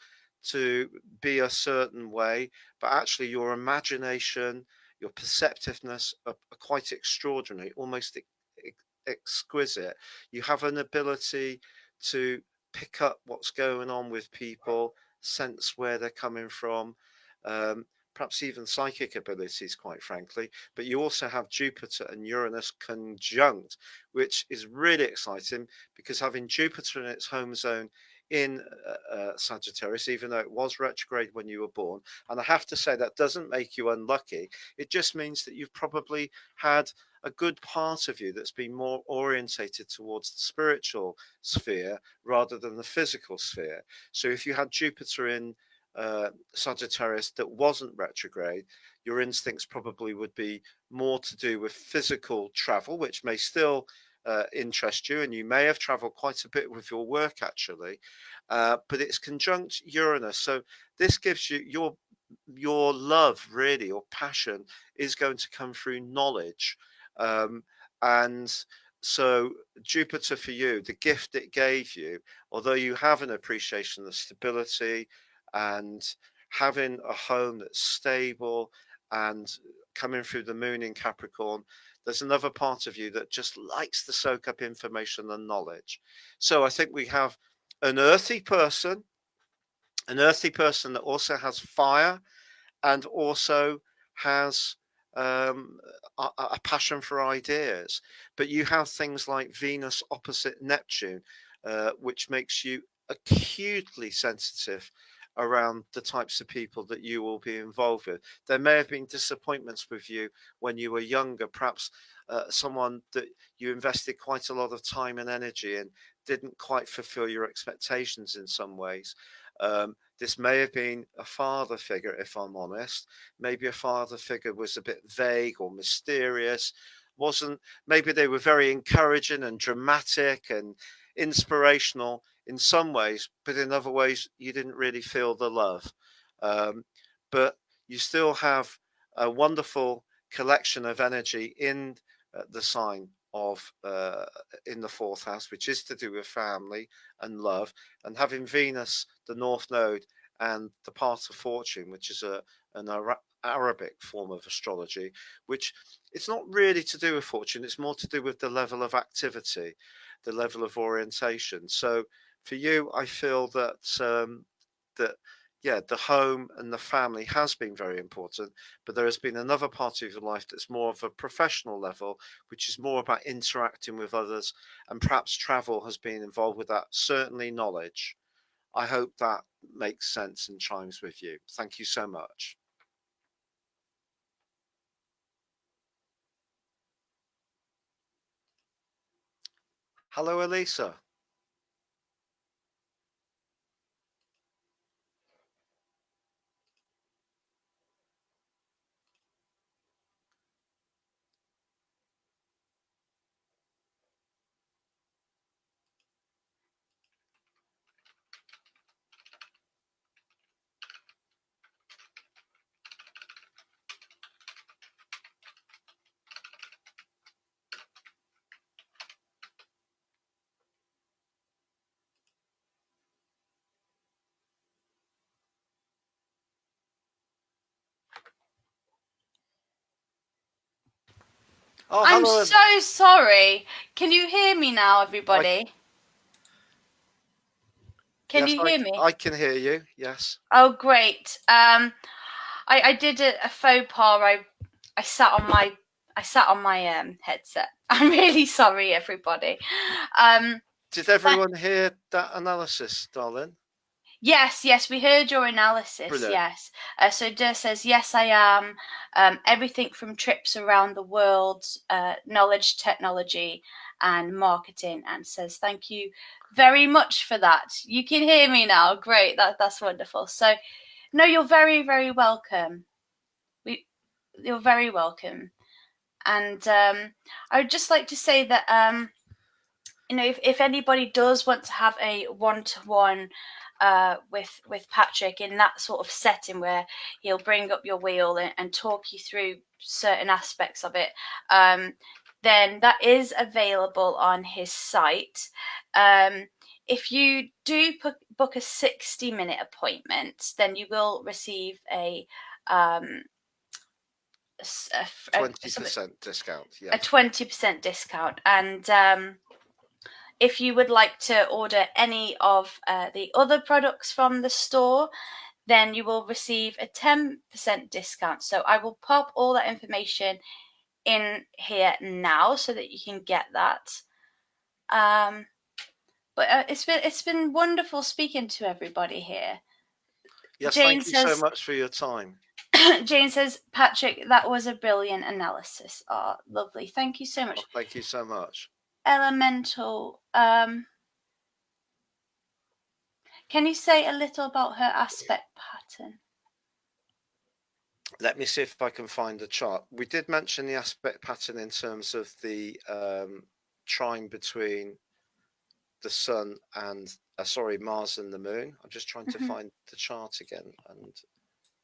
to be a certain way, but actually your imagination, your perceptiveness are quite extraordinary, almost exquisite. You have an ability to pick up what's going on with people, sense where they're coming from. Perhaps even psychic abilities, quite frankly. But you also have Jupiter and Uranus conjunct, which is really exciting, because having Jupiter in its home zone in Sagittarius, even though it was retrograde when you were born, and I have to say that doesn't make you unlucky. It just means that you've probably had a good part of you that's been more orientated towards the spiritual sphere rather than the physical sphere. So if you had Jupiter in Sagittarius that wasn't retrograde, your instincts probably would be more to do with physical travel, which may still interest you, and you may have traveled quite a bit with your work actually, but it's conjunct Uranus. So this gives you your love, really, or passion is going to come through knowledge. And so Jupiter for you, the gift it gave you, although you have an appreciation of stability and having a home that's stable and coming through the moon in Capricorn, there's another part of you that just likes to soak up information and knowledge. So I think we have an earthy person that also has fire and also has a passion for ideas. But you have things like Venus opposite Neptune, which makes you acutely sensitive around the types of people that you will be involved with. There may have been disappointments with you when you were younger, perhaps someone that you invested quite a lot of time and energy in didn't quite fulfill your expectations in some ways. This may have been a father figure, if I'm honest. Maybe a father figure was a bit vague or mysterious. Maybe they were very encouraging and dramatic and inspirational in some ways, but in other ways you didn't really feel the love. But you still have a wonderful collection of energy in the sign of in the fourth house, which is to do with family and love, and having Venus, the North Node, and the path of fortune, which is an Arabic form of astrology, which it's not really to do with fortune, it's more to do with the level of activity, the level of orientation. So for you, I feel that the home and the family has been very important, but there has been another part of your life that's more of a professional level, which is more about interacting with others, and perhaps travel has been involved with that, certainly knowledge. I hope that makes sense and chimes with you. Thank you so much. Hello, Elisa. Oh, I'm hello. so sorry. Can you hear me now, everybody? Can Yes, you hear me? I can hear you. Yes. Oh, great. I did a faux pas. I sat on my headset. I'm really sorry, everybody. Did everyone hear that analysis, darling? Yes, we heard your analysis. Brilliant. Yes. So Dur says, yes, I am. Everything from trips around the world, knowledge, technology, and marketing, and says, thank you very much for that. You can hear me now. Great. That's wonderful. So, no, you're very, very welcome. You're very welcome. And I would just like to say that, if anybody does want to have a one-to-one with Patrick in that sort of setting where he'll bring up your wheel and talk you through certain aspects of it, then that is available on his site. If you do book a 60-minute appointment, then you will receive a 20% discount. Yeah. a 20% discount. And if you would like to order any of the other products from the store, then you will receive a 10% discount. So I will pop all that information in here now so that you can get that. But it's been wonderful speaking to everybody here. Yes, Jane thank you says, so much for your time. Jane says, Patrick, that was a brilliant analysis. Oh, lovely. Thank you so much. Oh, thank you so much. Elemental. Can you say a little about her aspect pattern? Let me see if I can find the chart. We did mention the aspect pattern in terms of the trine between the sun and Mars and the moon. I'm just trying to find the chart again, and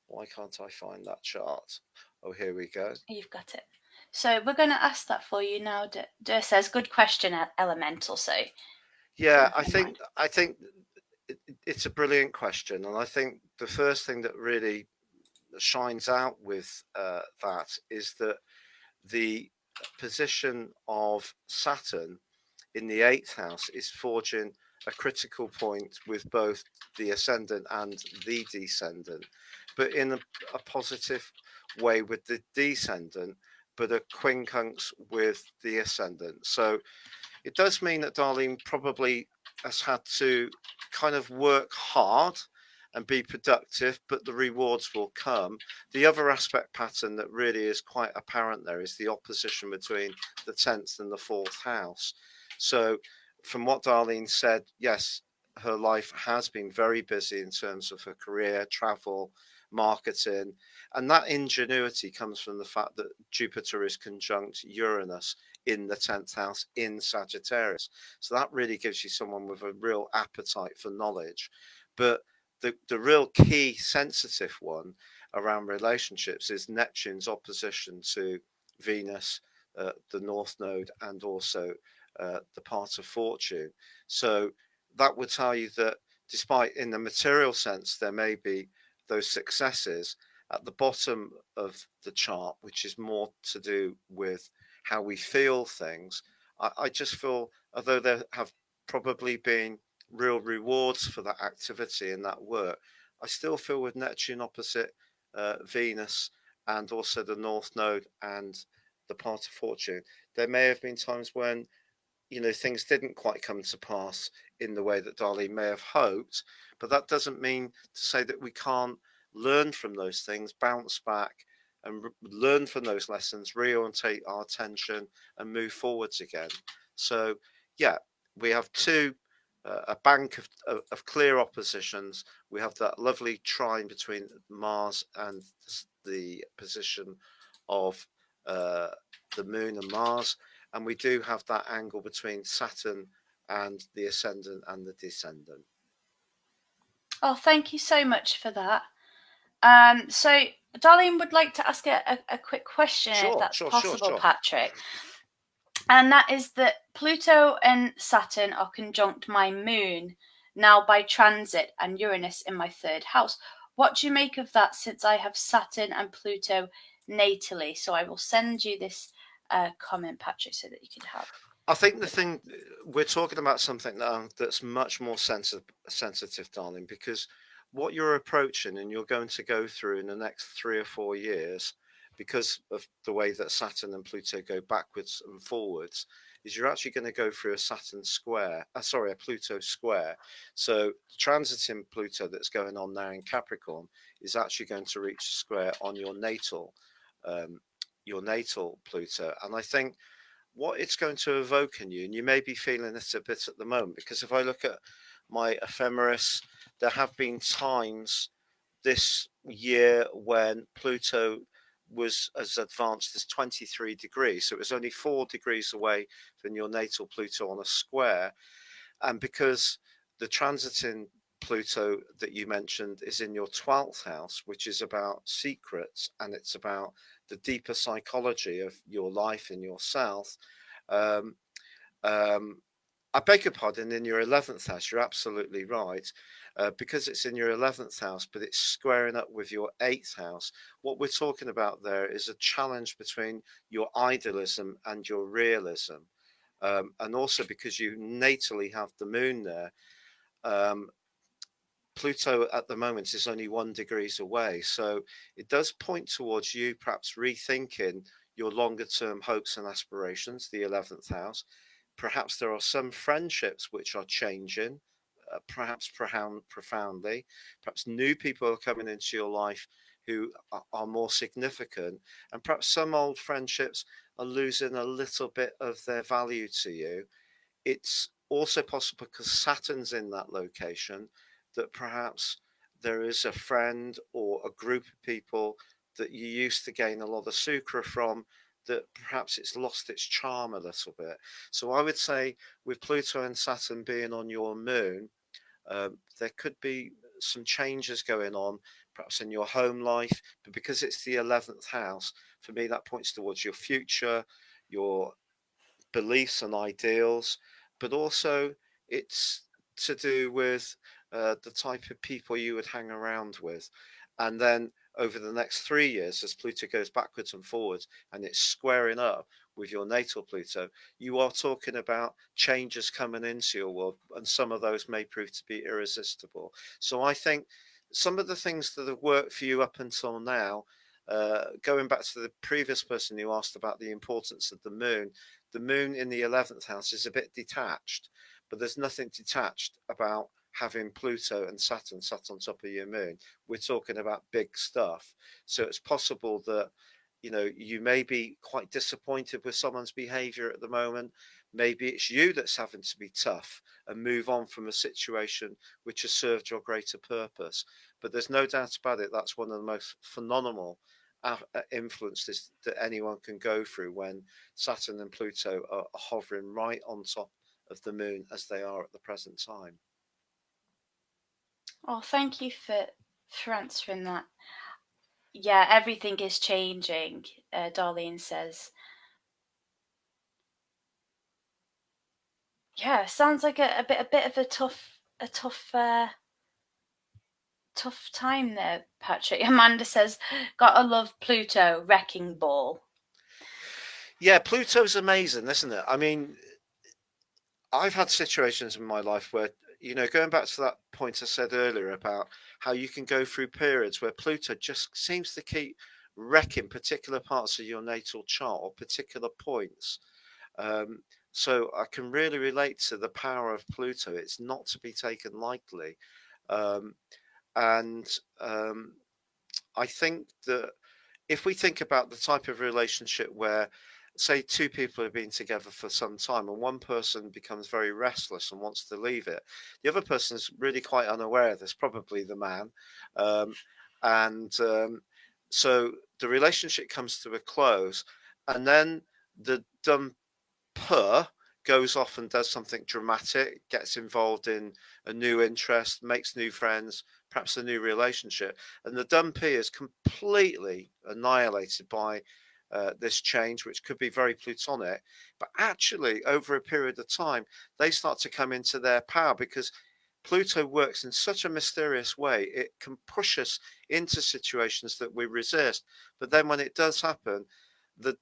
why can't I find that chart? Oh, here we go. You've got it. So we're going to ask that for you now. Dur says, good question, Elemental. So yeah, I think it's a brilliant question, and I think the first thing that really shines out with that is that the position of Saturn in the eighth house is forging a critical point with both the ascendant and the descendant, but in a positive way with the descendant, but a quincunx with the ascendant. So it does mean that Darlene probably has had to kind of work hard and be productive, but the rewards will come. The other aspect pattern that really is quite apparent there is the opposition between the 10th and the 4th house. So from what Darlene said, yes, her life has been very busy in terms of her career, travel, marketing, and that ingenuity comes from the fact that Jupiter is conjunct Uranus in the 10th house in Sagittarius. So that really gives you someone with a real appetite for knowledge. But the real key sensitive one around relationships is Neptune's opposition to Venus, the North Node, and also the part of fortune. So that would tell you that despite in the material sense, there may be those successes at the bottom of the chart, which is more to do with how we feel things. I just feel, although there have probably been real rewards for that activity and that work, I still feel with Neptune opposite Venus and also the North Node and the part of fortune, there may have been times when things didn't quite come to pass in the way that Darlene may have hoped, but that doesn't mean to say that we can't learn from those things, bounce back and learn from those lessons, reorientate our attention and move forwards again. So yeah, we have a bank of clear oppositions. We have that lovely trine between Mars and the position of the moon and Mars, and we do have that angle between Saturn and the ascendant and the descendant. Oh, thank you so much for that. So Darlene would like to ask a quick question, if that's possible, Patrick. And that is that Pluto and Saturn are conjunct my moon now by transit, and Uranus in my 3rd house. What do you make of that, since I have Saturn and Pluto natally? So I will send you this comment, Patrick, so that you can have. I think the thing, we're talking about something that's much more sensitive, darling, because what you're approaching and you're going to go through in the next 3 or 4 years, because of the way that Saturn and Pluto go backwards and forwards, is you're actually going to go through a Pluto square. So the transiting Pluto that's going on now in Capricorn is actually going to reach a square on your natal Pluto. And I think what it's going to evoke in you, and you may be feeling this a bit at the moment, because if I look at my ephemeris, there have been times this year when Pluto was as advanced as 23 degrees. So it was only 4 degrees away from your natal Pluto on a square. And because the transiting Pluto that you mentioned is in your 12th house, which is about secrets and it's about the deeper psychology of your life and yourself. I beg your pardon, in your 11th house, you're absolutely right. Because it's in your 11th house, but it's squaring up with your 8th house. What we're talking about there is a challenge between your idealism and your realism. And also because you natally have the moon there, Pluto at the moment is only 1 degrees away. So it does point towards you perhaps rethinking your longer term hopes and aspirations, the 11th house. Perhaps there are some friendships which are changing, perhaps profoundly. Perhaps new people are coming into your life who are more significant. And perhaps some old friendships are losing a little bit of their value to you. It's also possible, because Saturn's in that location, that perhaps there is a friend or a group of people that you used to gain a lot of sucra from, that perhaps it's lost its charm a little bit. So I would say with Pluto and Saturn being on your moon, there could be some changes going on, perhaps in your home life, but because it's the 11th house, for me, that points towards your future, your beliefs and ideals, but also it's to do with the type of people you would hang around with. And then over the next 3 years, as Pluto goes backwards and forwards and it's squaring up with your natal Pluto, you are talking about changes coming into your world, and some of those may prove to be irresistible. So I think some of the things that have worked for you up until now, going back to the previous person who asked about the importance of the moon in the 11th house is a bit detached, but there's nothing detached about having Pluto and Saturn sat on top of your moon. We're talking about big stuff. So it's possible that, you know, you may be quite disappointed with someone's behavior at the moment. Maybe it's you that's having to be tough and move on from a situation which has served your greater purpose. But there's no doubt about it, that's one of the most phenomenal influences that anyone can go through when Saturn and Pluto are hovering right on top of the moon as they are at the present time. Oh, thank you for answering that. Yeah, everything is changing, Darlene says. Yeah, sounds like a bit of a tough time there, Patrick. Amanda says, "Gotta love Pluto, wrecking ball." Yeah, Pluto's amazing, isn't it? I mean, I've had situations in my life where, you know, going back to that point I said earlier about how you can go through periods where Pluto just seems to keep wrecking particular parts of your natal chart or particular points. Um, so I can really relate to the power of Pluto. It's not to be taken lightly. Um, and I think that if we think about the type of relationship where, say, two people have been together for some time and one person becomes very restless and wants to leave it, the other person's really quite unaware of this, probably the man. Um, and so the relationship comes to a close, and then the dumper goes off and does something dramatic, gets involved in a new interest, makes new friends, perhaps a new relationship, and the dumpy is completely annihilated by this change, which could be very plutonic. But actually, over a period of time, they start to come into their power because Pluto works in such a mysterious way. It can push us into situations that we resist. But then when it does happen, the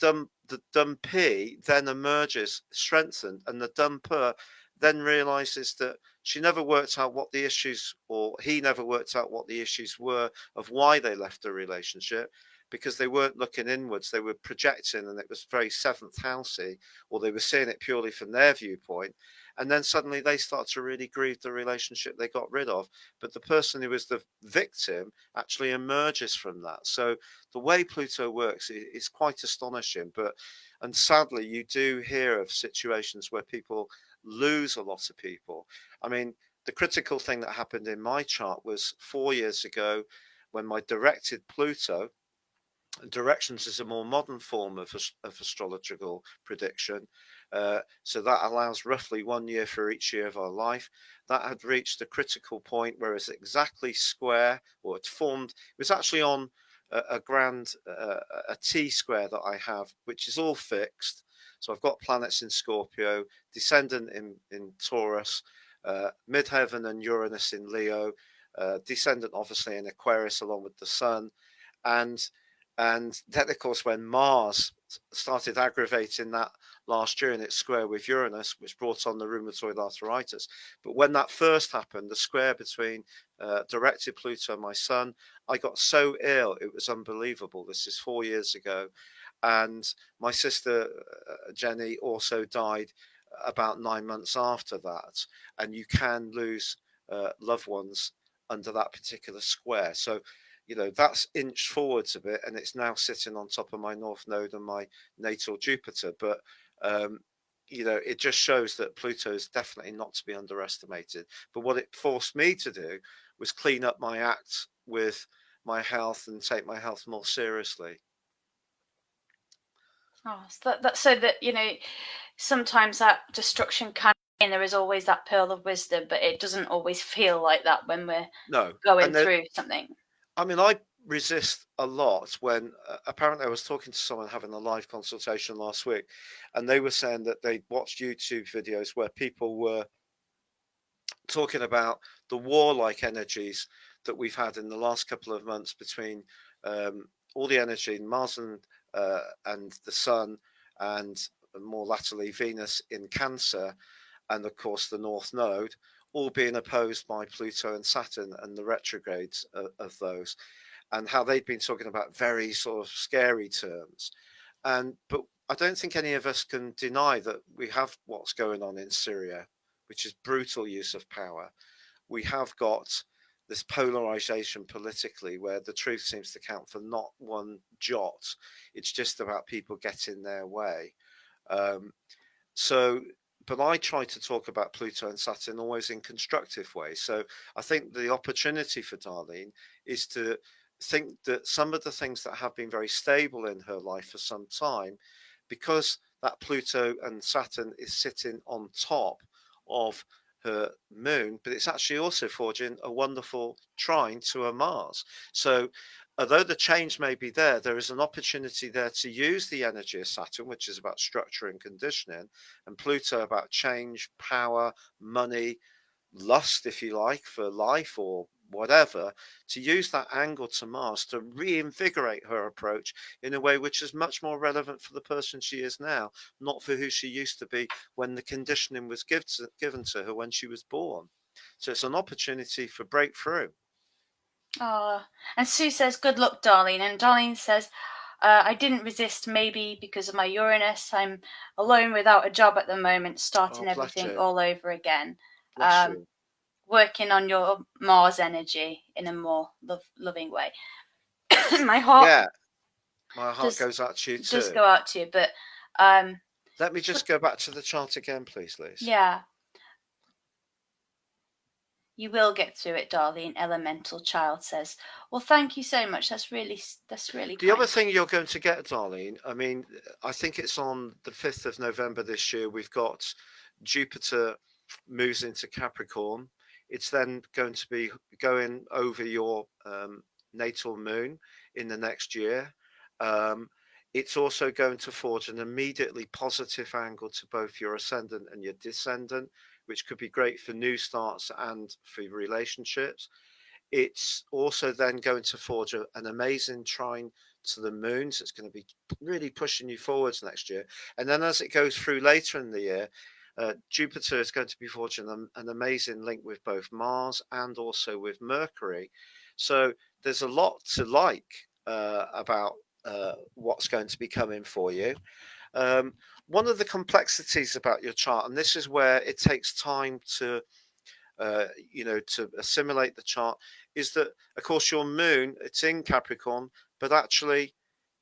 dumpy then emerges strengthened, and the dumper then realizes that she never worked out what the issues, or he never worked out what the issues were of why they left the relationship, because they weren't looking inwards, they were projecting, and it was very seventh housey, or they were seeing it purely from their viewpoint. And then suddenly they start to really grieve the relationship they got rid of. But the person who was the victim actually emerges from that. So the way Pluto works is quite astonishing. And sadly, you do hear of situations where people lose a lot of people. I mean, the critical thing that happened in my chart was 4 years ago when my directed Pluto. Directions is a more modern form of astrological prediction. So that allows roughly 1 year for each year of our life. That had reached a critical point where it's exactly square, or it formed, it was actually on a grand, a T square that I have, which is all fixed. So I've got planets in Scorpio, descendant in Taurus, midheaven and Uranus in Leo, descendant obviously in Aquarius along with the sun. And and then, of course, when Mars started aggravating that last year in its square with Uranus, which brought on the rheumatoid arthritis. But when that first happened, the square between directed Pluto and my sun, I got so ill, it was unbelievable. This is 4 years ago. And my sister, Jenny, also died about 9 months after that. And you can lose loved ones under that particular square. So you know, that's inched forwards a bit, and it's now sitting on top of my North Node and my natal Jupiter. But you know, it just shows that Pluto is definitely not to be underestimated. But what it forced me to do was clean up my act with my health and take my health more seriously. Oh, so that sometimes that destruction can, and there is always that pearl of wisdom, but it doesn't always feel like that when we're going through something. I mean, I resist a lot when apparently I was talking to someone having a live consultation last week, and they were saying that they watched YouTube videos where people were talking about the warlike energies that we've had in the last couple of months between all the energy in Mars and the Sun, and more latterly Venus in Cancer, and of course the North Node, all being opposed by Pluto and Saturn and the retrogrades of those, and how they've been talking about very sort of scary terms. But I don't think any of us can deny that we have what's going on in Syria, which is brutal use of power. We have got this polarization politically where the truth seems to count for not one jot. It's just about people getting their way. Um, so, but I try to talk about Pluto and Saturn always in constructive ways. So I think the opportunity for Darlene is to think that some of the things that have been very stable in her life for some time, because that Pluto and Saturn is sitting on top of her moon, but it's actually also forging a wonderful trine to a Mars. So although the change may be there, there is an opportunity there to use the energy of Saturn, which is about structure and conditioning, and Pluto about change, power, money, lust, if you like, for life or whatever, to use that angle to Mars to reinvigorate her approach in a way which is much more relevant for the person she is now, not for who she used to be when the conditioning was given to her when she was born. So it's an opportunity for breakthrough. Oh, and Sue says, "Good luck, Darlene." And Darlene says, "I didn't resist, maybe because of my Uranus. I'm alone without a job at the moment, starting Oh, bless everything you. all over again. Bless you. Working on your Mars energy in a more loving way." My heart Yeah, my heart does goes out to you does too. go out to you, but Let me just go back to the chart again, please, Liz. yeah, you will get through it, Darlene. Elemental Child says, "Well, thank you so much. That's really The other kind." thing you're going to get, Darlene, I mean, I think it's on the 5th of November this year. We've got Jupiter moves into Capricorn. It's then going to be going over your natal moon in the next year. Um, it's also going to forge an immediately positive angle to both your ascendant and your descendant, which could be great for new starts and for relationships. It's also then going to forge an amazing trine to the moon. So it's going to be really pushing you forwards next year. And then as it goes through later in the year, Jupiter is going to be forging an amazing link with both Mars and also with Mercury. So there's a lot to like about what's going to be coming for you. Um, One of the complexities about your chart, and this is where it takes time to to assimilate the chart, is that of course your moon, it's in Capricorn, but actually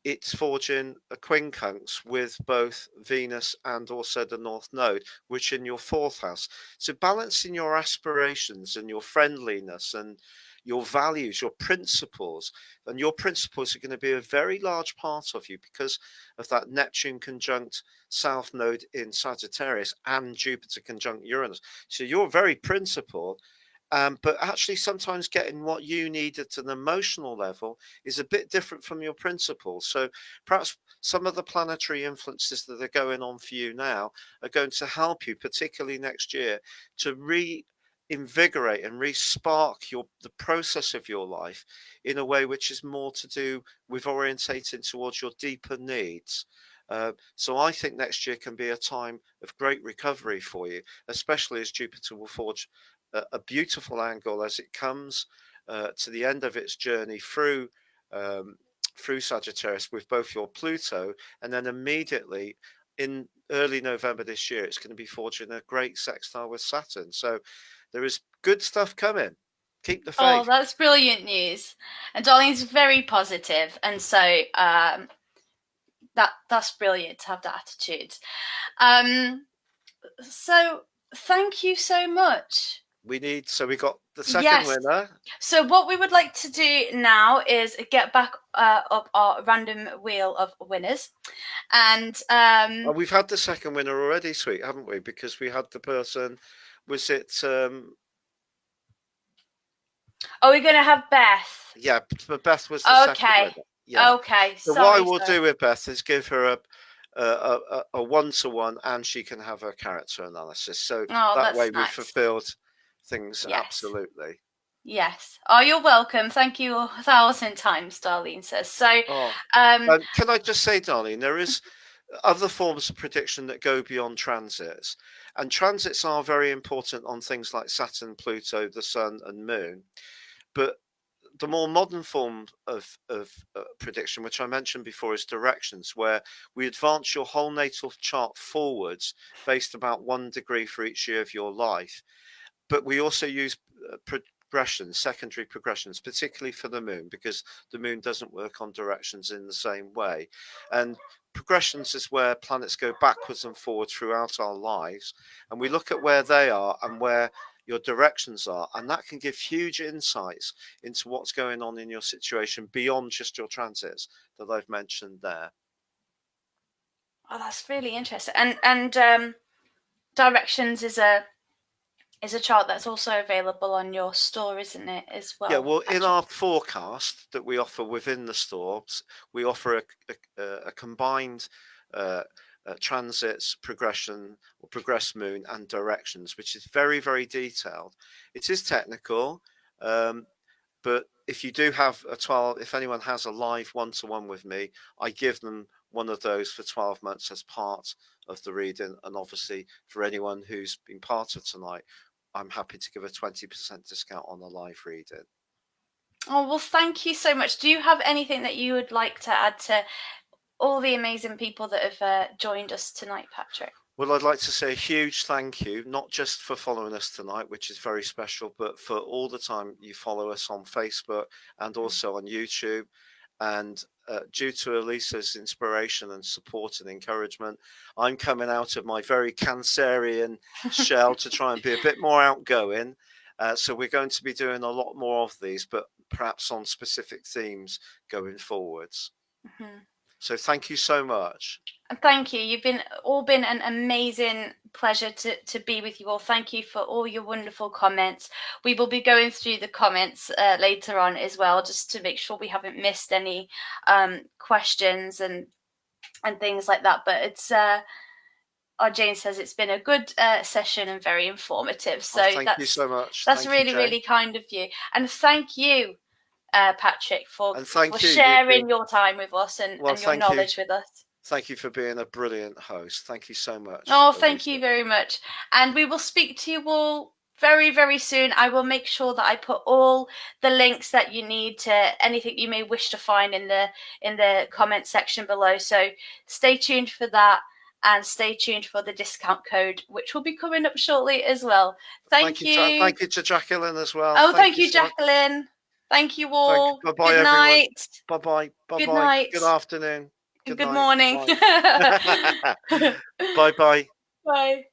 it's forging a quincunx with both Venus and also the North Node, which in your fourth house. So balancing your aspirations and your friendliness and your values, your principles, and your principles are going to be a very large part of you because of that Neptune conjunct South Node in Sagittarius and Jupiter conjunct Uranus. So you're very principled, but actually sometimes getting what you need at an emotional level is a bit different from your principles. So perhaps some of the planetary influences that are going on for you now are going to help you, particularly next year, to reinvigorate and re-spark the process of your life in a way which is more to do with orientating towards your deeper needs. So I think next year can be a time of great recovery for you, especially as Jupiter will forge a beautiful angle as it comes to the end of its journey um, through Sagittarius with both your Pluto, and then immediately in early November this year, it's going to be forging a great sextile with Saturn. So there is good stuff coming. Keep the Oh, faith. that's brilliant news. And Darlene's very positive, and so that's brilliant to have that attitude. So thank you so much. So we got the second Yes. winner. So what we would like to do now is get back up our random wheel of winners, and Oh, we've had the second winner already, sweet, haven't we? Because we had the person, was it are we going to have Beth? yeah, but Beth was the second Okay. winner. Yeah. Okay. So what I Sorry. will do with Beth is give her a one-to-one, and she can have her character analysis. So Oh, that that's way we've nice. fulfilled things. Yes. Absolutely. Yes. Oh, you're welcome. Thank you 1,000 times, Darlene says. So, can I just say, Darlene, there is other forms of prediction that go beyond transits, and transits are very important on things like Saturn, Pluto, the Sun, and Moon. But the more modern form of prediction, which I mentioned before, is directions, where we advance your whole natal chart forwards based about 1 degree for each year of your life. But we also use progressions, secondary progressions, particularly for the moon, because the moon doesn't work on directions in the same way. And progressions is where planets go backwards and forwards throughout our lives, and we look at where they are and where your directions are, and that can give huge insights into what's going on in your situation beyond just your transits that I've mentioned there. Oh, that's really interesting. And directions is a chart that's also available on your store, isn't it, as well? Yeah, well, in our forecast that we offer within the stores, we offer a combined transits, progression, or progress moon, and directions, which is very, very detailed. It is technical, but if you do have a 12, if anyone has a live one-to-one with me, I give them one of those for 12 months as part of the reading. And obviously, for anyone who's been part of tonight, I'm happy to give a 20% discount on the live reading. Oh, well, thank you so much. Do you have anything that you would like to add to all the amazing people that have joined us tonight, Patrick? Well, I'd like to say a huge thank you, not just for following us tonight, which is very special, but for all the time you follow us on Facebook and also on YouTube. And due to Elisa's inspiration and support and encouragement, I'm coming out of my very Cancerian shell to try and be a bit more outgoing. So we're going to be doing a lot more of these, but perhaps on specific themes going forwards. Mm-hmm. So thank you so much. Thank you. You've been an amazing pleasure to be with you all. Thank you for all your wonderful comments. We will be going through the comments later on as well, just to make sure we haven't missed any questions and things like that. But it's Jane says it's been a good session and very informative. So thank you so much. That's really kind of you, and thank you, Patrick, for sharing your time with us and your knowledge with us. Thank you for being a brilliant host. Thank you so much. Oh, thank you very much. And we will speak to you all very, very soon. I will make sure that I put all the links that you need to anything you may wish to find in the comment section below. So stay tuned for that, and stay tuned for the discount code, which will be coming up shortly as well. Thank you. Thank you to Jacqueline as well. Oh, thank you, Jacqueline. Thank you all. Bye-bye, Good night. Bye-bye. Bye-bye. Good night. Good afternoon. Good morning. Bye-bye. Bye. Bye.